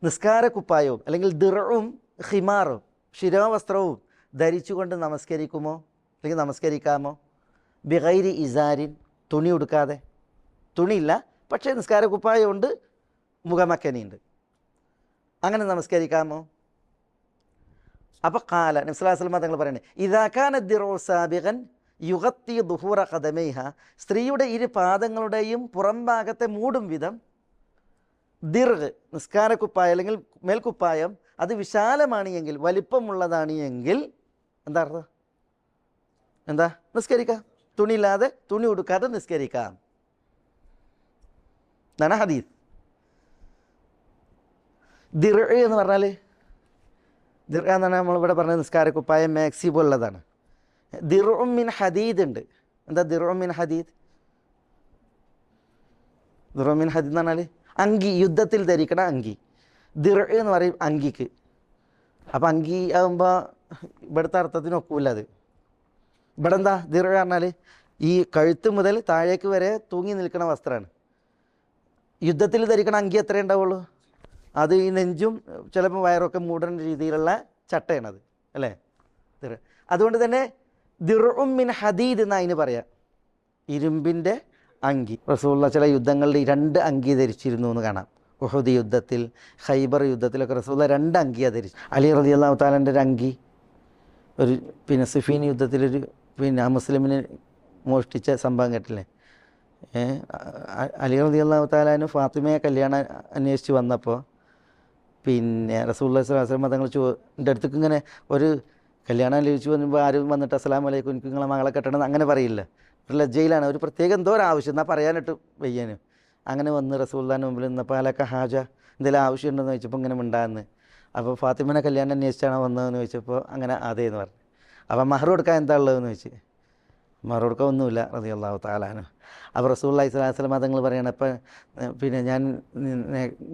നിസ്കാര കുപ്പായവും അല്ലെങ്കിൽ ദിർഉം ഖിമാറും ശിരോവസ്ത്രവും ധരിച്ചുകൊണ്ട് നമസ്കരിക്കുമോ, അല്ലെങ്കിൽ നമസ്കരിക്കാമോ? ബിഗൈരി ഇസാരിൻ, തുണി ഉടുക്കാതെ, തുണിയില്ല പക്ഷേ നിസ്കാര കുപ്പായമുണ്ട്, മുഖമക്കനിയുണ്ട്, അങ്ങനെ നമസ്കരിക്കാമോ? അപ്പോൾ ഖാല, നബി സല്ലല്ലാഹു അലൈഹി വസല്ലം തങ്ങൾ പറയുന്നത്, ഇദാ കാന ദിർഉ സാബിഗൻ യുഗത്തി ദുഹൂറ ഖദമൈഹ, സ്ത്രീയുടെ ഇരു പാദങ്ങളുടെയും പുറം ഭാഗത്തെ മൂടും വിധം ദിർ നിസ്കാര കുപ്പായം അല്ലെങ്കിൽ മേൽക്കുപ്പായം അത് വിശാലമാണ് എങ്കിൽ, വലിപ്പമുള്ളതാണ് എങ്കിൽ എന്താ അർത്ഥം? എന്താ? നിസ്കരിക്കാം, തുണിയില്ലാതെ, തുണി ഉടുക്കാതെ നിസ്കരിക്കാം എന്നാണ് ഹദീസ്. ദിർ എന്ന് പറഞ്ഞാൽ, ദിർ എന്ന് പറഞ്ഞാൽ നമ്മളിവിടെ പറഞ്ഞ നിസ്കാര കുപ്പായം മാക്സി പോലുള്ളതാണ്. ദിർഉം മിൻ ഹദീദ് ഉണ്ട്. എന്താ ദിർഉം മിൻ ഹദീദ്? ദിർഉം മിൻ ഹദീദ് എന്ന് പറഞ്ഞാൽ അങ്കി, യുദ്ധത്തിൽ ധരിക്കണ അങ്കി. ദിർ എന്ന് പറയും അങ്കിക്ക്. അപ്പം അങ്കി ആകുമ്പോൾ ഇവിടുത്തെ അർത്ഥത്തിന് ഒക്കില്ല അത്. ഇവിടെ എന്താ ദിർ പറഞ്ഞാൽ ഈ കഴുത്ത് മുതൽ താഴേക്ക് വരെ തൂങ്ങി നിൽക്കുന്ന വസ്ത്രമാണ്. യുദ്ധത്തിൽ ധരിക്കണ അങ്കി എത്രയേ ഉണ്ടാവുള്ളൂ? അത് ഈ നെഞ്ചും ചിലപ്പോൾ വയറൊക്കെ മൂടുന്ന രീതിയിലുള്ള ചട്ടയാണത്, അല്ലേ? ദിർ. അതുകൊണ്ട് തന്നെ ദിർഉം മിൻ ഹദീദ് എന്ന് അതിന് പറയാം, ഇരുമ്പിൻ്റെ അങ്കി. റസൂലുള്ളാഹി ചില യുദ്ധങ്ങളിൽ 2 അങ്കി ധരിച്ചിരുന്നു എന്ന് കാണാം. ഉഹുദ് യുദ്ധത്തിൽ, ഖൈബർ യുദ്ധത്തിലൊക്കെ റസൂലുള്ളാഹി 2 അങ്കിയാണ് ധരിച്ചു. അലി റളിയല്ലാഹു തആലയുടെ ഒരു അങ്കി, ഒരു സിഫീൻ യുദ്ധത്തിലൊരു മുസ്ലിമിന് മോഷ്ടിച്ച സംഭവം കേട്ടില്ലേ? അലി റളിയല്ലാഹു തആല ഫാത്തിമയെ കല്യാണം അന്വേഷിച്ച് വന്നപ്പോൾ റസൂലുള്ളാഹി സ്വല്ലല്ലാഹു അലൈഹി വസല്ലം തങ്ങൾ എൻ്റെ അടുത്തേക്ക് ഇങ്ങനെ ഒരു കല്യാണം അന്വേഷിച്ച് വന്നപ്പോൾ ആരും വന്നിട്ട് അസ്സലാമു അലൈക്കും എനിക്ക് നിങ്ങളെ മകളെ കെട്ടണം അങ്ങനെ പറയില്ല. ഒരു ലജ്ജയിലാണ്, ഒരു പ്രത്യേകം എന്തോ ഒരു ആവശ്യം, എന്നാൽ പറയാനിട്ട് വയ്യാനും. അങ്ങനെ വന്ന് റസൂലുള്ളാഹിൻ്റെ മുമ്പിൽ നിന്നപ്പോൾ അലക്ക ഹാജ, എന്തെങ്കിലും ആവശ്യമുണ്ടെന്ന് ചോദിച്ചപ്പോൾ ഇങ്ങനെ മിണ്ടാന്ന്. അപ്പോൾ ഫാത്തിമനെ കല്യാണം അന്വേഷിച്ചാണോ വന്നതെന്ന് ചോദിച്ചപ്പോൾ അങ്ങനെ അതേ എന്ന് പറഞ്ഞു. അപ്പോൾ മഹർ കൊടുക്കാൻ എന്താ ഉള്ളതെന്ന് ചോദിച്ചു. മഹർ കൊടുക്കാൻ ഒന്നുമില്ല റളിയല്ലാഹു തആല അൻഹു. അപ്പോൾ റസൂലുള്ളാഹി സ്വല്ലല്ലാഹു അലൈഹി വസല്ലം തങ്ങൾ പറയണം, അപ്പം ഞാൻ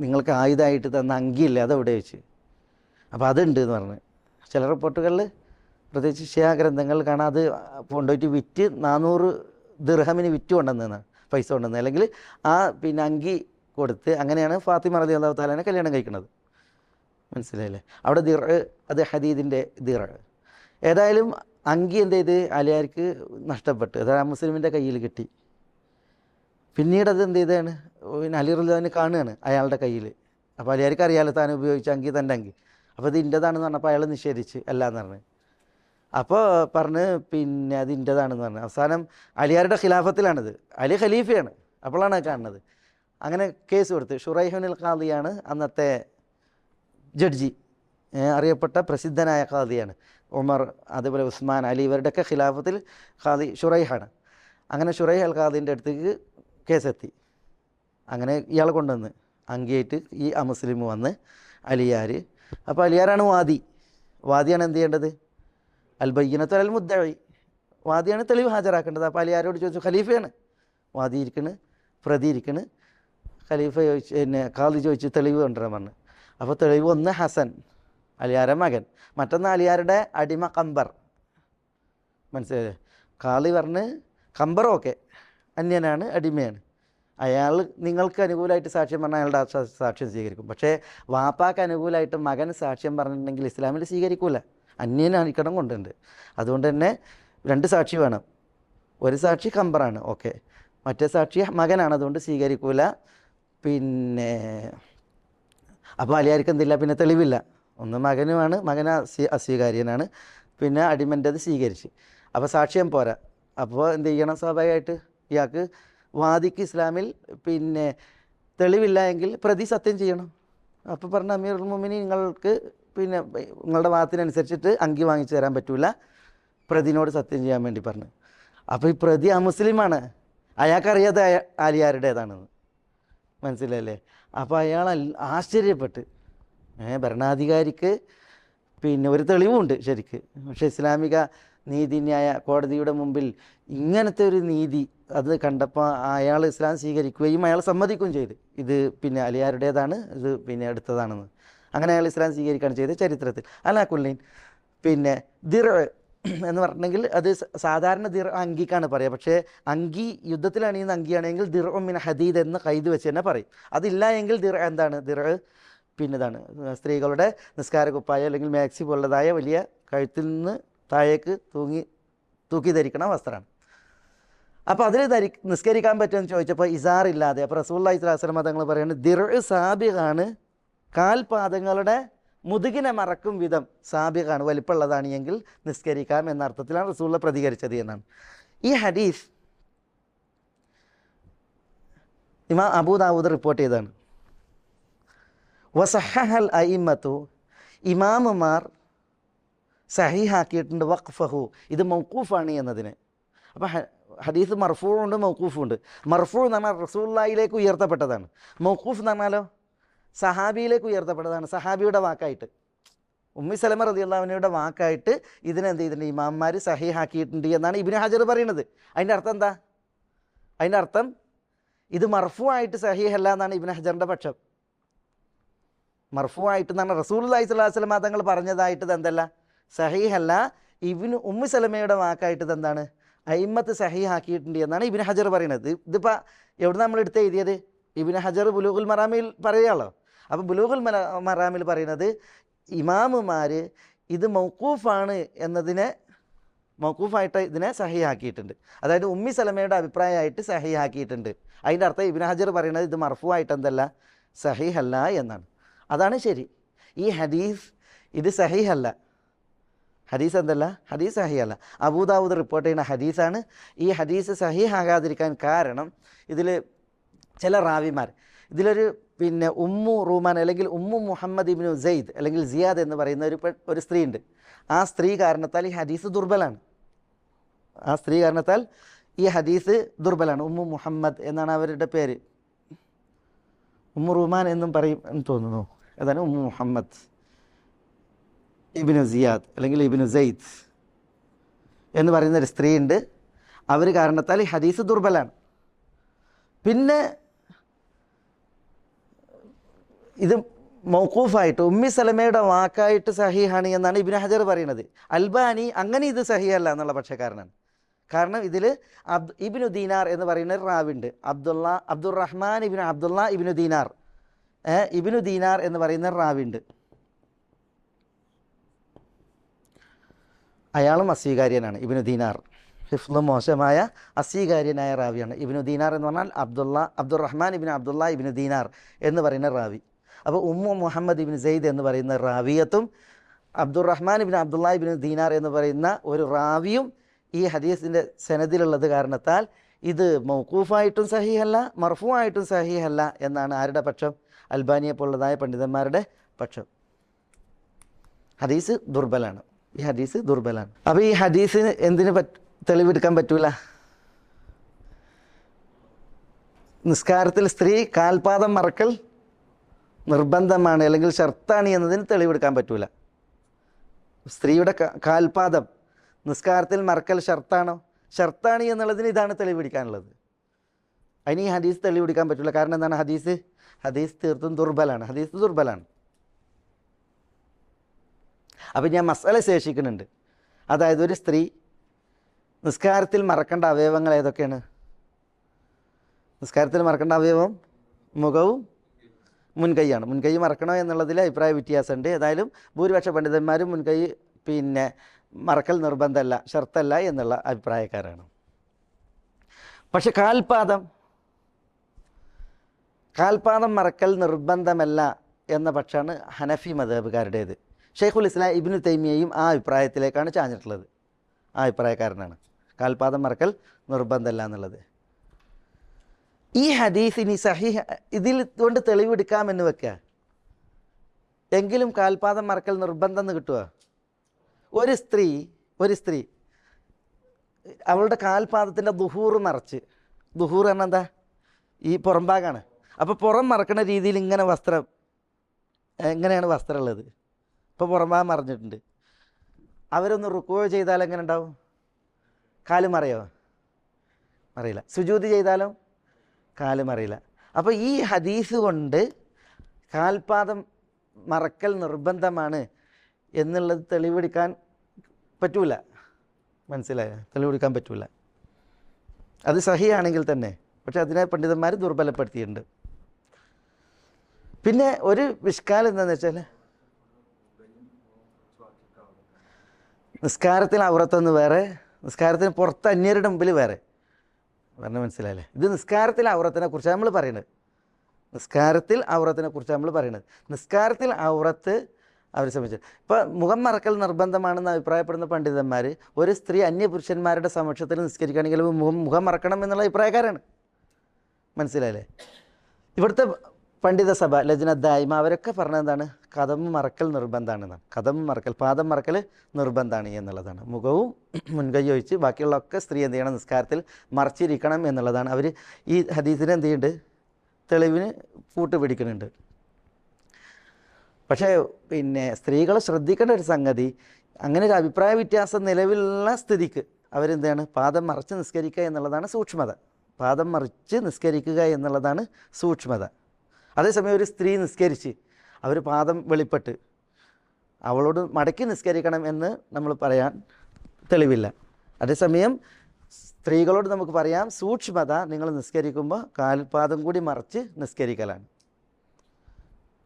നിങ്ങൾക്ക് ആയുധമായിട്ട് തന്ന അങ്കിയില്ലേ അതെവിടെ വെച്ച്? അപ്പോൾ അതുണ്ട് എന്ന് പറഞ്ഞു. ചില റിപ്പോർട്ടുകളിൽ പ്രത്യേകിച്ച് ഷിയാ ഗ്രന്ഥങ്ങൾ കാണാം, അത് കൊണ്ടുപോയിട്ട് വിറ്റ് 400 ദിർഹമിന് വിറ്റ് കൊണ്ടുവന്നതാണ്, പൈസ കൊണ്ടുവന്നത്. അല്ലെങ്കിൽ ആ അങ്കി കൊടുത്ത് അങ്ങനെയാണ് ഫാത്തിമ റളിയല്ലാഹു തആലയെ കല്യാണം കഴിക്കുന്നത്. മനസ്സിലായില്ലേ? അവിടെ ദിർ അത് ഹദീദിൻ്റെ ദിർ. ഏതായാലും അങ്കി എന്ത് ചെയ്ത് അലിയാർക്ക് നഷ്ടപ്പെട്ടു, അത് മുസ്ലിമിൻ്റെ കയ്യിൽ കിട്ടി. പിന്നീട് അത് എന്ത് ചെയ്താണ് അലി റളിയല്ലാഹു കാണുകയാണ് അയാളുടെ കയ്യിൽ. അപ്പോൾ അലിയാർക്ക് അറിയാലോ താൻ ഉപയോഗിച്ച അങ്കി തൻ്റെ അങ്കി. അപ്പോൾ ഇത് ഇൻ്റെതാണെന്ന് പറഞ്ഞപ്പോൾ അയാൾ നിഷേധിച്ച് അല്ല എന്ന് പറഞ്ഞു. അപ്പോൾ പറഞ്ഞ് അത് ഇൻ്റെതാണെന്ന് പറഞ്ഞു. അവസാനം അലിയാരുടെ ഖിലാഫത്തിലാണിത്, അലി ഖലീഫയാണ്, അപ്പോഴാണ് കാണുന്നത്. അങ്ങനെ കേസ് കൊടുത്ത് ഷുറൈഹുൽ ഖാദിയാണ് അന്നത്തെ ജഡ്ജി, അറിയപ്പെട്ട പ്രസിദ്ധനായ ഖാദിയാണ്. ഉമർ, അതുപോലെ ഉസ്മാൻ, അലി ഇവരുടെയൊക്കെ ഖിലാഫത്തിൽ ഖാദി ഷുറൈഹാണ്. അങ്ങനെ ഷുറൈഹ് അൽ ഖാദിൻ്റെ അടുത്തേക്ക് കേസെത്തി. അങ്ങനെ ഇയാളെ കൊണ്ടുവന്ന് അങ്കിയായിട്ട് ഈ അമുസ്ലിം വന്ന് അലിയാർ. അപ്പോൾ അലിയാരാണ് വാദിയാണ് എന്ത് ചെയ്യേണ്ടത്? അൽ ബയ്യിനത്തു അലൽ മുദ്ദഇ, വാദിയാണ് തെളിവ് ഹാജരാക്കേണ്ടത്. അപ്പോൾ അലിയാരോട് ചോദിച്ചു, ഖലീഫയാണ് വാദി ഇരിക്കണ്, പ്രതി ഇരിക്കണ്. ഖലീഫ ചോദിച്ചു, ഖാദി ചോദിച്ചു തെളിവ് കൊണ്ടുവരാൻ പറഞ്ഞു. അപ്പോൾ തെളിവ് ഒന്ന് ഹസൻ അലിയാരുടെ മകൻ, മറ്റൊന്ന് അലിയാരുടെ അടിമ കമ്പർ. മനസ്സിലായില്ലേ? ഖാദി പറഞ്ഞ് കമ്പർ ഓക്കെ അന്യനാണ്, അടിമയാണ്, അയാൾ നിങ്ങൾക്ക് അനുകൂലമായിട്ട് സാക്ഷ്യം പറഞ്ഞാൽ അയാളുടെ സാക്ഷ്യം സ്വീകരിക്കും. പക്ഷേ വാപ്പാക്ക് അനുകൂലമായിട്ട് മകൻ സാക്ഷ്യം പറഞ്ഞിട്ടുണ്ടെങ്കിൽ ഇസ്ലാമിൽ സ്വീകരിക്കൂല, അന്യനാണിക്കണം കൊണ്ടുണ്ട്. അതുകൊണ്ട് തന്നെ 2 സാക്ഷി വേണം. ഒരു സാക്ഷി ഖമ്പറാണ്, ഓക്കെ. മറ്റേ സാക്ഷി മകനാണ്, അതുകൊണ്ട് സ്വീകരിക്കൂല. പിന്നെ അപ്പോൾ അലിയാർക്ക് എന്തില്ല, പിന്നെ തെളിവില്ല. ഒന്ന് മകനുമാണ്, മകൻ അസ്വീകാര്യനാണ്, പിന്നെ അടിമൻ്റെത് സ്വീകരിച്ച്. അപ്പോൾ സാക്ഷ്യം പോരാ. അപ്പോൾ എന്ത് ചെയ്യണം? സ്വാഭാവികമായിട്ട് ഇയാൾക്ക് വാദിക്ക് ഇസ്ലാമിൽ പിന്നെ തെളിവില്ല എങ്കിൽ പ്രതി സത്യം ചെയ്യണം. അപ്പോൾ പറഞ്ഞ അമീറുൽ മുഅ്മിനീൻ നിങ്ങൾക്ക് പിന്നെ നിങ്ങളുടെ വാദത്തിനനുസരിച്ചിട്ട് അങ്കി വാങ്ങിച്ചു തരാൻ പറ്റൂല, പ്രതിനോട് സത്യം ചെയ്യാൻ വേണ്ടി പറഞ്ഞു. അപ്പോൾ ഈ പ്രതി അമുസ്ലിമാണ്, അയാൾക്കറിയാതെ ആലിയാരുടേതാണെന്ന്, മനസ്സിലല്ലേ? അപ്പോൾ അയാൾ ആശ്ചര്യപ്പെട്ട്, ഭരണാധികാരിക്ക് പിന്നെ ഒരു തെളിവുണ്ട് ശരിക്ക്, പക്ഷേ ഇസ്ലാമിക നീതിന്യായ കോടതിയുടെ മുമ്പിൽ ഇങ്ങനത്തെ ഒരു നീതി അത് കണ്ടപ്പോൾ അയാൾ ഇസ്ലാം സ്വീകരിക്കുകയും അയാൾ സമ്മതിക്കുകയും ചെയ്ത് ഇത് പിന്നെ അലിയാരുടേതാണ്, ഇത് പിന്നെ എടുത്തതാണെന്ന്. അങ്ങനെ അയാൾ ഇസ്ലാം സ്വീകരിക്കുകയാണ് ചെയ്തത് ചരിത്രത്തിൽ. അലാക്കുല്ലീൻ പിന്നെ ദിർ എന്ന് പറഞ്ഞിട്ടുണ്ടെങ്കിൽ അത് സാധാരണ ദിർ അങ്കിക്കാണ് പറയുക. പക്ഷേ അങ്കി യുദ്ധത്തിൽ അണിയുന്ന അങ്കിയാണെങ്കിൽ ദിർ മിൻ ഹദീദ് എന്ന് കൈത് വെച്ച് തന്നെ പറയും. അതില്ല എങ്കിൽ ദിർ എന്താണ്? ദിർ പിന്നെ ഇതാണ് സ്ത്രീകളുടെ നിസ്കാര കുപ്പായ അല്ലെങ്കിൽ മാക്സി പോലുള്ളതായ വലിയ കഴുത്തിൽ നിന്ന് താഴേക്ക് തൂക്കി ധരിക്കണ വസ്ത്രമാണ്. അപ്പോൾ അതിൽ നിസ്കരിക്കാൻ പറ്റുമെന്ന് ചോദിച്ചപ്പോൾ ഇസാറില്ലാതെ, അപ്പോൾ റസൂലുള്ളാഹി സ്വല്ലല്ലാഹു അലൈഹി വസല്ലം തങ്ങൾ പറയുന്നത് ദിർ സാബിഖാണ്, കാൽപാദങ്ങളുടെ മുതുകിനെ മറക്കും വിധം സാബിഖാണ്, വലിപ്പമുള്ളതാണ് എങ്കിൽ നിസ്കരിക്കാം എന്ന അർത്ഥത്തിലാണ് റസൂലുള്ള പ്രതികരിച്ചത് എന്നാണ്. ഈ ഹദീസ് ഇമാം അബൂ ദാവൂദ് റിപ്പോർട്ട് ചെയ്തതാണ്. വസഹഹൽ അയിമ്മത്തു, ഇമാമുമാർ സഹീഹാക്കിയിട്ടുണ്ട് വഖഫഹു, ഇത് മൗഖൂഫാണ് എന്നതിന്. അപ്പോൾ ഹദീസ് മർഫൂഉണ്ട് മൗഖൂഫുണ്ട്. മർഫൂ എന്ന് പറഞ്ഞാൽ റസൂലുള്ളാഹിയിലേക്ക് ഉയർത്തപ്പെട്ടതാണ്. മൗഖൂഫ് എന്ന് പറഞ്ഞാലോ സഹാബിയിലേക്ക് ഉയർത്തപ്പെട്ടതാണ്, സഹാബിയുടെ വാക്കായിട്ട്. ഉമ്മി സലമ റളിയല്ലാഹു അൻഹയുടെ വാക്കായിട്ട് ഇതിനെന്ത് ചെയ്തിട്ടുണ്ട്? ഇമാംമാർ സഹീഹാക്കിയിട്ടുണ്ട് എന്നാണ് ഇബ്നു ഹജർ പറയുന്നത്. അതിൻ്റെ അർത്ഥം എന്താ? അതിൻ്റെ അർത്ഥം ഇത് മർഫൂ ആയിട്ട് സഹീഹല്ല എന്നാണ് ഇബ്നു ഹജറിൻ്റെ പക്ഷം. മർഫൂ ആയിട്ട് എന്ന് പറഞ്ഞാൽ റസൂലുള്ളാഹി സ്വല്ലല്ലാഹു അലൈഹി വസല്ലം തങ്ങൾ പറഞ്ഞതായിട്ട് ഇതെന്തല്ല, സഹീഹല്ല. ഉമ്മി സലമയുടെ വാക്കായിട്ട് ഇതെന്താണ്? അയിമ്മത്ത് സഹീഹാക്കിയിട്ടുണ്ട് എന്നാണ് ഇബ്നു ഹജർ പറയുന്നത്. ഇതിപ്പോൾ എവിടെ നമ്മൾ എടുത്ത് എഴുതിയത്? ഇബ്നു ഹജർ ബുലൂഗുൽ മറാമിൽ പറയുകയാണല്ലോ. അപ്പോൾ ബുലൂഗുൽ മറാമിൽ പറയുന്നത് ഇമാമുമാർ ഇത് മൗഖൂഫാണ് എന്നതിനെ, മൗഖൂഫായിട്ട് ഇതിനെ സഹീഹാക്കിയിട്ടുണ്ട്. അതായത് ഉമ്മി സലമയുടെ അഭിപ്രായമായിട്ട് സഹീഹാക്കിയിട്ടുണ്ട്. അതിൻ്റെ അർത്ഥം ഇബ്നു ഹജർ പറയുന്നത് ഇത് മർഫൂ ആയിട്ട് എന്തല്ല, സഹീഹല്ല എന്നാണ്. അതാണ് ശരി. ഈ ഹദീസ് ഇത് സഹീഹല്ല, ഹദീസ് എന്തല്ല, ഹദീസ് സഹീഹല്ല. അബൂ ദാവൂദ് റിപ്പോർട്ട് ചെയ്യുന്ന ഹദീസാണ്. ഈ ഹദീസ് സഹീഹാകാതിരിക്കാൻ കാരണം ഇതിൽ ചില റാവിമാർ, ഇതിലൊരു പിന്നെ ഉമ്മു റൂമാൻ അല്ലെങ്കിൽ ഉമ്മു മുഹമ്മദ് ഇബ്നു സെയ്ദ് അല്ലെങ്കിൽ സിയാദ് എന്ന് പറയുന്ന ഒരു സ്ത്രീ ഉണ്ട്. ആ സ്ത്രീ കാരണത്താൽ ഈ ഹദീസ് ദുർബലാണ്. ആ സ്ത്രീ കാരണത്താൽ ഈ ഹദീസ് ദുർബലാണ്. ഉമ്മു മുഹമ്മദ് എന്നാണ് അവരുടെ പേര്. ഉമ്മു റൂമാൻ എന്നും പറയും എന്ന് തോന്നുന്നു. അതാണ് ഉമ്മു മുഹമ്മദ് ഇബ്നു സിയാദ് അല്ലെങ്കിൽ ഇബ്നു സെയ്ദ് എന്ന് പറയുന്നൊരു സ്ത്രീ ഉണ്ട്. അവർ കാരണത്താൽ ഈ ഹദീസ് ദുർബലാണ്. പിന്നെ ഇത് മൗഖൂഫായിട്ട് ഉമ്മി സലമയുടെ വാക്കായിട്ട് സഹീഹാണ് എന്നാണ് ഇബ്നു ഹജർ പറയുന്നത്. അൽബാനി അങ്ങനെ ഇത് സഹീഹല്ല എന്നുള്ള പക്ഷക്കാരനാണ്. കാരണം ഇതിൽ ഇബ്നു ദീനാർ എന്ന് പറയുന്ന ഒരു റാവിണ്ട്, അബ്ദുറഹ്മാൻ ഇബ്നു അബ്ദുള്ള ഇബ്നു ദീനാർ, ഇബ്നു ദീനാർ എന്ന് പറയുന്ന റാവിണ്ട്. അയാളും അസ്വീകാര്യനാണ്. ഇബ്നു ദീനാർ ഹിഫ്ള് മോശമായ അസ്വീകാര്യനായ റാവിയാണ്. ഇബ്നു ദീനാർ എന്ന് പറഞ്ഞാൽ അബ്ദുറഹ്മാൻ ഇബ്നു അബ്ദുള്ള ഇബ്നു ദീനാർ എന്ന് പറയുന്ന റാവി. അപ്പോൾ ഉമ്മു മുഹമ്മദ് ഇബ്നു സെയ്ദ് എന്ന് പറയുന്ന റാവിയത്തും അബ്ദുറഹ്മാൻ ഇബ്നു അബ്ദുള്ള ഇബ്നു ദീനാർ എന്ന് പറയുന്ന ഒരു റാവിയും ഈ ഹദീസിൻ്റെ സനദിലുള്ളത് കാരണത്താൽ ഇത് മൗഖൂഫായിട്ടും സഹീഹല്ല, മർഫൂ ആയിട്ടും സഹീഹല്ല എന്നാണ് ആരുടെ പക്ഷം? അൽബാനിയെ പോലുള്ളതായ പണ്ഡിതന്മാരുടെ പക്ഷം. ഹദീസ് ദുർബലാണ്. ഈ ഹദീസ് ദുർബലാണ്. അപ്പോൾ ഈ ഹദീസിന് എന്തിന് തെളിവെടുക്കാൻ പറ്റൂല? നിസ്കാരത്തിൽ സ്ത്രീ കാൽപാദം മറക്കൽ നിർബന്ധമാണ് അല്ലെങ്കിൽ ഷർത്താണ് എന്നതിന് തെളിവെടുക്കാൻ പറ്റൂല. സ്ത്രീയുടെ കാൽപാദം നിസ്കാരത്തിൽ മറക്കൽ ഷർത്താണോ? ഷർത്താണ് എന്നുള്ളതിന് ഇതാണ് തെളിവെടുക്കാനുള്ളത്. അതിന് ഈ ഹദീസ് തെളിവെടുക്കാൻ പറ്റില്ല. കാരണം എന്താണ്? ഹദീസ് തീർത്തും ദുർബലാണ്. ഹദീസ് ദുർബലാണ്. അപ്പം ഞാൻ മസാല ശേഷിക്കുന്നുണ്ട്. അതായത് ഒരു സ്ത്രീ നിസ്കാരത്തിൽ മറക്കേണ്ട അവയവങ്ങൾ ഏതൊക്കെയാണ്? നിസ്കാരത്തിൽ മറക്കേണ്ട അവയവം മുഖവും മുൻകൈയാണ്. മുൻകൈ മറക്കണോ എന്നുള്ളതിൽ അഭിപ്രായ വ്യത്യാസമുണ്ട്. ഏതായാലും ഭൂരിപക്ഷ പണ്ഡിതന്മാരും മുൻകൈ പിന്നെ മറക്കൽ നിർബന്ധമല്ല, ഷർത്തല്ല എന്നുള്ള അഭിപ്രായക്കാരാണ്. പക്ഷെ കാൽപാദം മറക്കൽ നിർബന്ധമല്ല എന്ന പക്ഷമാണ് ഹനഫി മദ്ഹബുകാരുടേത്. ഷെയ്ഖുൽ ഇസ്ലാം ഇബ്നു തൈമിയയും ആ അഭിപ്രായത്തിലേക്കാണ് ചാഞ്ഞിട്ടുള്ളത്. ആ അഭിപ്രായക്കാരനാണ് കാൽപാദം മറക്കൽ നിർബന്ധമല്ല എന്നുള്ളത്. ഈ ഹദീസ് ഇനി സഹീഹ് ഇതിൽ കൊണ്ട് തെളിവെടുക്കാമെന്ന് വെക്കുക, എങ്കിലും കാൽപാദം മറക്കൽ നിർബന്ധം എന്ന് കിട്ടുക. ഒരു സ്ത്രീ അവളുടെ കാൽപാദത്തിൻ്റെ ദുഹൂർ മറച്ച്, ദുഹൂർ പറഞ്ഞാൽ എന്താ, ഈ പുറംഭാഗമാണ്. അപ്പോൾ പുറം മറക്കുന്ന രീതിയിൽ ഇങ്ങനെ വസ്ത്രം, എങ്ങനെയാണ് വസ്ത്രം ഉള്ളത്, ഇപ്പോൾ പുറംഭാഗം മറിഞ്ഞിട്ടുണ്ട്. അവരൊന്ന് റുക്കൂ ചെയ്താൽ എങ്ങനെ ഉണ്ടാവും? കാല് മറിയോ? മറിയില്ല. സുജൂദ് ചെയ്താലും കാല് മറിയില്ല. അപ്പോൾ ഈ ഹദീസ് കൊണ്ട് കാൽപാദം മറക്കൽ നിർബന്ധമാണ് എന്നുള്ളത് തെളിവെടുക്കാൻ പറ്റൂല. മനസ്സിലായോ? തെളിവെടുക്കാൻ പറ്റൂല. അത് സഹിയാണെങ്കിൽ തന്നെ. പക്ഷെ അതിനെ പണ്ഡിതന്മാർ ദുർബലപ്പെടുത്തിയിട്ടുണ്ട്. പിന്നെ ഒരു വിഷ്കാലം എന്താണെന്ന് വെച്ചാൽ, നിസ്കാരത്തിൽ ഔറത്തൊന്ന് വേറെ, നിസ്കാരത്തിന് പുറത്ത് അന്യരുടെ മുമ്പിൽ വേറെ. പറഞ്ഞാൽ മനസ്സിലായില്ലേ? ഇത് നിസ്കാരത്തിൽ ഔറത്തിനെ കുറിച്ച് നമ്മൾ പറയുന്നത്. നിസ്കാരത്തിൽ ഔറത്തിനെ കുറിച്ച് നമ്മൾ പറയുന്നത്. നിസ്കാരത്തിൽ ഔറത്ത് അവരെ സംബന്ധിച്ച് ഇപ്പോൾ മുഖം മറക്കൽ നിർബന്ധമാണെന്ന് അഭിപ്രായപ്പെടുന്ന പണ്ഡിതന്മാർ ഒരു സ്ത്രീ അന്യപുരുഷന്മാരുടെ സമക്ഷത്തിൽ നിസ്കരിക്കുകയാണെങ്കിൽ മുഖം മറക്കണം എന്നുള്ള അഭിപ്രായക്കാരാണ്. മനസ്സിലായില്ലേ? ഇവിടുത്തെ പണ്ഡിത സഭ, ലജ്ന ദായിമ, അവരൊക്കെ പറഞ്ഞത് എന്താണ്? കദം മറക്കൽ നിർബന്ധമാണെന്നാണ്. കദം മറക്കൽ, പാദം മറക്കൽ നിർബന്ധമാണ് എന്നുള്ളതാണ്. മുഖവും മുൻകൈ ഒഴിച്ച് ബാക്കിയുള്ളതൊക്കെ സ്ത്രീ എന്ത് ചെയ്യണം? നിസ്കാരത്തിൽ മറച്ചിരിക്കണം എന്നുള്ളതാണ്. അവർ ഈ ഹദീസിനെ എന്ത് ചെയ്യുന്നുണ്ട്? തെളിവിന് കൂട്ടുപിടിക്കുന്നുണ്ട്. പക്ഷേ പിന്നെ സ്ത്രീകളെ ശ്രദ്ധിക്കേണ്ട ഒരു സംഗതി, അങ്ങനെ ഒരു അഭിപ്രായ വ്യത്യാസം നിലവിലുള്ള സ്ഥിതിക്ക് അവരെന്താണ്? പാദം മറച്ച് നിസ്കരിക്കുക എന്നുള്ളതാണ് സൂക്ഷ്മത. പാദം മറിച്ച് നിസ്കരിക്കുക എന്നുള്ളതാണ് സൂക്ഷ്മത. അതേസമയം ഒരു സ്ത്രീ നിസ്കരിച്ച് അവർ പാദം വെളിപ്പെട്ട് അവളോട് മടക്കി നിസ്കരിക്കണം എന്ന് നമ്മൾ പറയാൻ തെളിവില്ല. അതേസമയം സ്ത്രീകളോട് നമുക്ക് പറയാം, സൂക്ഷ്മത, നിങ്ങൾ നിസ്കരിക്കുമ്പോൾ കാൽപാദം കൂടി മറച്ച് നിസ്കരിക്കലാണ്.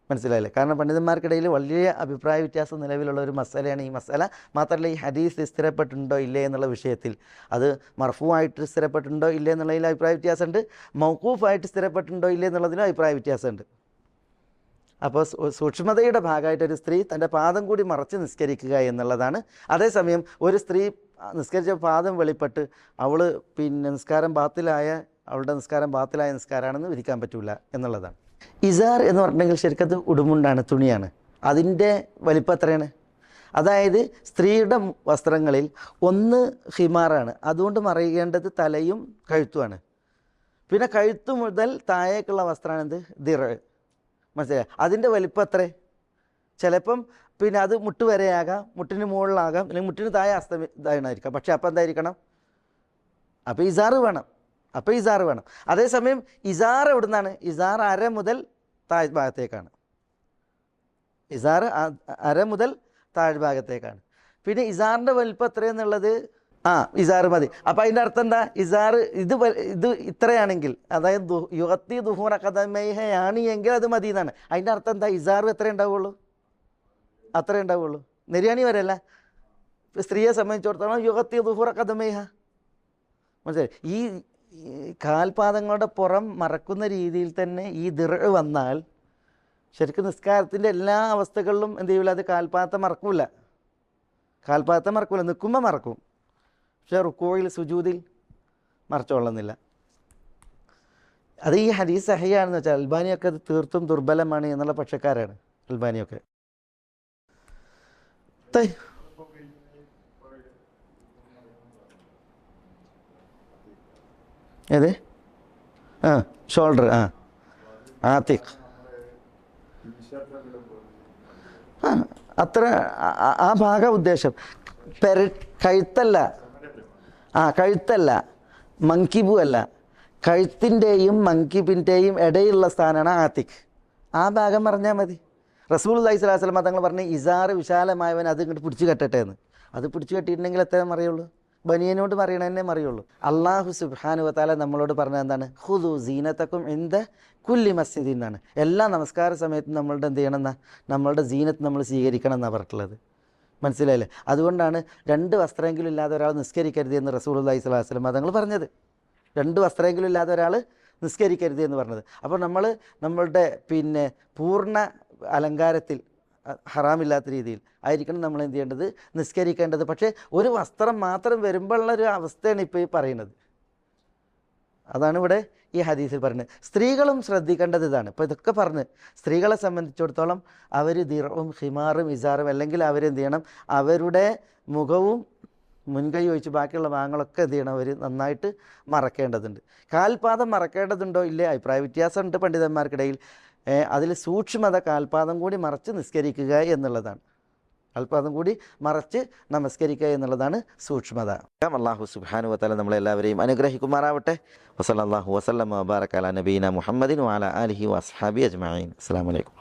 മനസ്സിലായില്ലേ? കാരണം പണ്ഡിതന്മാർക്കിടയിൽ വലിയ അഭിപ്രായ വ്യത്യാസം നിലവിലുള്ള ഒരു മസലയാണ് ഈ മസല. മാത്രമല്ല ഈ ഹദീസ് സ്ഥിരപ്പെട്ടിട്ടുണ്ടോ ഇല്ലേ എന്നുള്ള വിഷയത്തിൽ, അത് മർഫൂആയിട്ട് സ്ഥിരപ്പെട്ടിട്ടുണ്ടോ ഇല്ലേ എന്നുള്ളതിൽ അഭിപ്രായ വ്യത്യാസമുണ്ട്, മൗഖൂഫായിട്ട് സ്ഥിരപ്പെട്ടിട്ടുണ്ടോ ഇല്ലേ എന്നുള്ളതിലും അഭിപ്രായ വ്യത്യാസമുണ്ട്. അപ്പോൾ സൂക്ഷ്മതയുടെ ഭാഗമായിട്ട് ഒരു സ്ത്രീ തൻ്റെ പാദം കൂടി മറച്ച് നിസ്കരിക്കുക എന്നുള്ളതാണ്. അതേസമയം ഒരു സ്ത്രീ നിസ്കരിച്ച പാദം വെളിപ്പെട്ട് അവൾ പിന്നെ അവളുടെ നിസ്കാരം ബാത്തിലായ നിസ്കാരമാണെന്ന് വിധിക്കാൻ പറ്റില്ല എന്നുള്ളതാണ്. ഇസാർ എന്ന് പറഞ്ഞിട്ടുണ്ടെങ്കിൽ ശരിക്കത് ഉടുമുണ്ടാണ്, തുണിയാണ്. അതിൻ്റെ വലിപ്പം എത്രയാണ്? അതായത് സ്ത്രീയുടെ വസ്ത്രങ്ങളിൽ ഒന്ന് ഹിമാറാണ്, അതുകൊണ്ട് മറയേണ്ടത് തലയും കഴുത്തുമാണ്. പിന്നെ കഴുത്തു മുതൽ താഴേക്കുള്ള വസ്ത്രമാണ് എന്ത്? ദിർ. മനസ്സിലായി? അതിൻ്റെ വലിപ്പം എത്ര? ചിലപ്പം പിന്നെ അത് മുട്ട് വരെയാകാം, മുട്ടിന് മുകളിലാകാം, അല്ലെങ്കിൽ മുട്ടിന് താഴെ ഇതായിരിക്കാം. പക്ഷേ അപ്പം എന്തായിരിക്കണം? അപ്പോൾ ഇസാറ് വേണം. അതേസമയം ഇസാർ എവിടെ നിന്നാണ്? ഇസാർ അര മുതൽ താഴ്ഭാഗത്തേക്കാണ്. ഇസാർ അര മുതൽ താഴ്ഭാഗത്തേക്കാണ്. പിന്നെ ഇസാറിൻ്റെ വലിപ്പം എത്രയെന്നുള്ളത് ഇസാറ് മതി. അപ്പോൾ അതിൻ്റെ അർത്ഥം എന്താ? ഇസാർ ഇത് ഇത്രയാണെങ്കിൽ, അതായത് യുവത്തി ദുഹൂറ കദമൈഹയാണ് എങ്കിൽ അത് മതി എന്നാണ്. അതിൻ്റെ അർത്ഥം എന്താ? ഇസാർ എത്ര ഉണ്ടാവുള്ളൂ? അത്രേ ഉണ്ടാവുള്ളൂ. നെര്യാണി വരെയല്ല. സ്ത്രീയെ സംബന്ധിച്ചിടത്തോളം യുവത്തി ദുഹൂറ കദമൈഹ. മനസ്സിലായി? ഈ കാൽപാദങ്ങളുടെ പുറം മറക്കുന്ന രീതിയിൽ തന്നെ ഈ ദിർ വന്നാൽ ശരിക്കും നിസ്കാരത്തിൻ്റെ എല്ലാ അവസ്ഥകളിലും എന്ത് ചെയ്യില്ല? അത് കാൽപാദത്തെ മറക്കൂല. നിൽക്കുമ്പോൾ മറക്കും, പക്ഷേ റുക്കോയിൽ സുജൂദിൽ മറച്ചോളുന്നില്ല. അത് ഈ ഹദീസ് സഹിയാണെന്ന് വെച്ചാൽ അൽബാനിയൊക്കെ അത് തീർത്തും ദുർബലമാണ് എന്നുള്ള പക്ഷക്കാരാണ് അൽബാനിയൊക്കെ. ഏത്? ഷോൾഡർ, ആത്തിഖ്, അത്ര ആ ഭാഗം ഉദ്ദേശം. കഴുത്തല്ല, മങ്കിബു അല്ല, കഴുത്തിൻ്റെയും മങ്കിബിൻ്റെയും ഇടയിലുള്ള സ്ഥാനമാണ് ആത്തിഖ്. ആ ഭാഗം പറഞ്ഞാൽ മതി. റസൂലുള്ളാഹി സ്വല്ലല്ലാഹു അലൈഹി വസല്ലം തങ്ങൾ പറഞ്ഞ് ഇസാറ് വിശാലമായവൻ അത് ഇങ്ങോട്ട് പിടിച്ചു കെട്ടട്ടെ എന്ന്. അത് പിടിച്ചു കെട്ടിയിട്ടുണ്ടെങ്കിൽ എത്ര മറിയുള്ളൂ? ബനിയനോട് പറയണതന്നെ മറിയുള്ളൂ. അള്ളാഹു സുബ്ഹാനഹു വ തആല നമ്മളോട് പറഞ്ഞത് എന്താണ്? ഖുദൂ സീനതക്കും ഇൻദ കുല്ലി മസ്ജിദിൻ എന്നാണ്. എല്ലാ നമസ്കാര സമയത്തും നമ്മളുടെ എന്ത് ചെയ്യണം എന്നാ? നമ്മളുടെ സീനത്ത് നമ്മൾ സ്വീകരിക്കണം എന്നാണ് പറഞ്ഞിട്ടുള്ളത്. മനസ്സിലായില്ലേ? അതുകൊണ്ടാണ് 2 വസ്ത്രമെങ്കിലും ഇല്ലാതെ ഒരാൾ നിസ്കരിക്കരുത് എന്ന് റസൂലുള്ളാഹി സ്വല്ലല്ലാഹു അലൈഹി വസല്ലം തങ്ങൾ പറഞ്ഞത്. 2 വസ്ത്രമെങ്കിലും ഇല്ലാതെ ഒരാൾ നിസ്കരിക്കരുത് എന്ന് പറഞ്ഞത്. അപ്പോൾ നമ്മളുടെ പൂർണ്ണ അലങ്കാരത്തിൽ ഹറാമില്ലാത്ത രീതിയിൽ ആയിരിക്കണം നമ്മൾ എന്ത് ചെയ്യേണ്ടത്, നിസ്കരിക്കേണ്ടത്. പക്ഷേ ഒരു വസ്ത്രം മാത്രം വരുമ്പോഴുള്ളൊരു അവസ്ഥയാണ് ഇപ്പോൾ ഈ പറയുന്നത്. അതാണ് ഇവിടെ ഈ ഹദീസിൽ പറയുന്നത്. സ്ത്രീകളും ശ്രദ്ധിക്കേണ്ടത് ഇതാണ്. ഇപ്പോൾ ഇതൊക്കെ പറഞ്ഞ് സ്ത്രീകളെ സംബന്ധിച്ചിടത്തോളം അവർ ദിർഉം ഹിമാറും ഇസാറും, അല്ലെങ്കിൽ അവരെന്ത് ചെയ്യണം, അവരുടെ മുഖവും മുൻകൈ ഒഴിച്ച് ബാക്കിയുള്ള ഭാഗങ്ങളൊക്കെ എന്ത് ചെയ്യണം, അവർ നന്നായിട്ട് മറക്കേണ്ടതുണ്ട്. കാൽപാദം മറക്കേണ്ടതുണ്ടോ ഇല്ലേ അഭിപ്രായ വ്യത്യാസമുണ്ട് പണ്ഡിതന്മാർക്കിടയിൽ. അതിൽ സൂക്ഷ്മത കാൽപാദം കൂടി മറച്ച് നിസ്കരിക്കുക എന്നുള്ളതാണ്. കാൽപാദം കൂടി മറച്ച് നമസ്കരിക്കുക എന്നുള്ളതാണ് സൂക്ഷ്മത. അല്ലാഹു സുബ്ഹാനഹു വ തആല നമ്മളെല്ലാവരെയും അനുഗ്രഹിക്കുമാറാവട്ടെ. വസല്ലല്ലാഹു വസല്ലമ വബാറക അലാ നബീന മുഹമ്മദിൻ വഅലാ ആലിഹി വഅസ്ഹാബിഹി അജ്മഈൻ. അസ്സലാമു അലൈക്കും.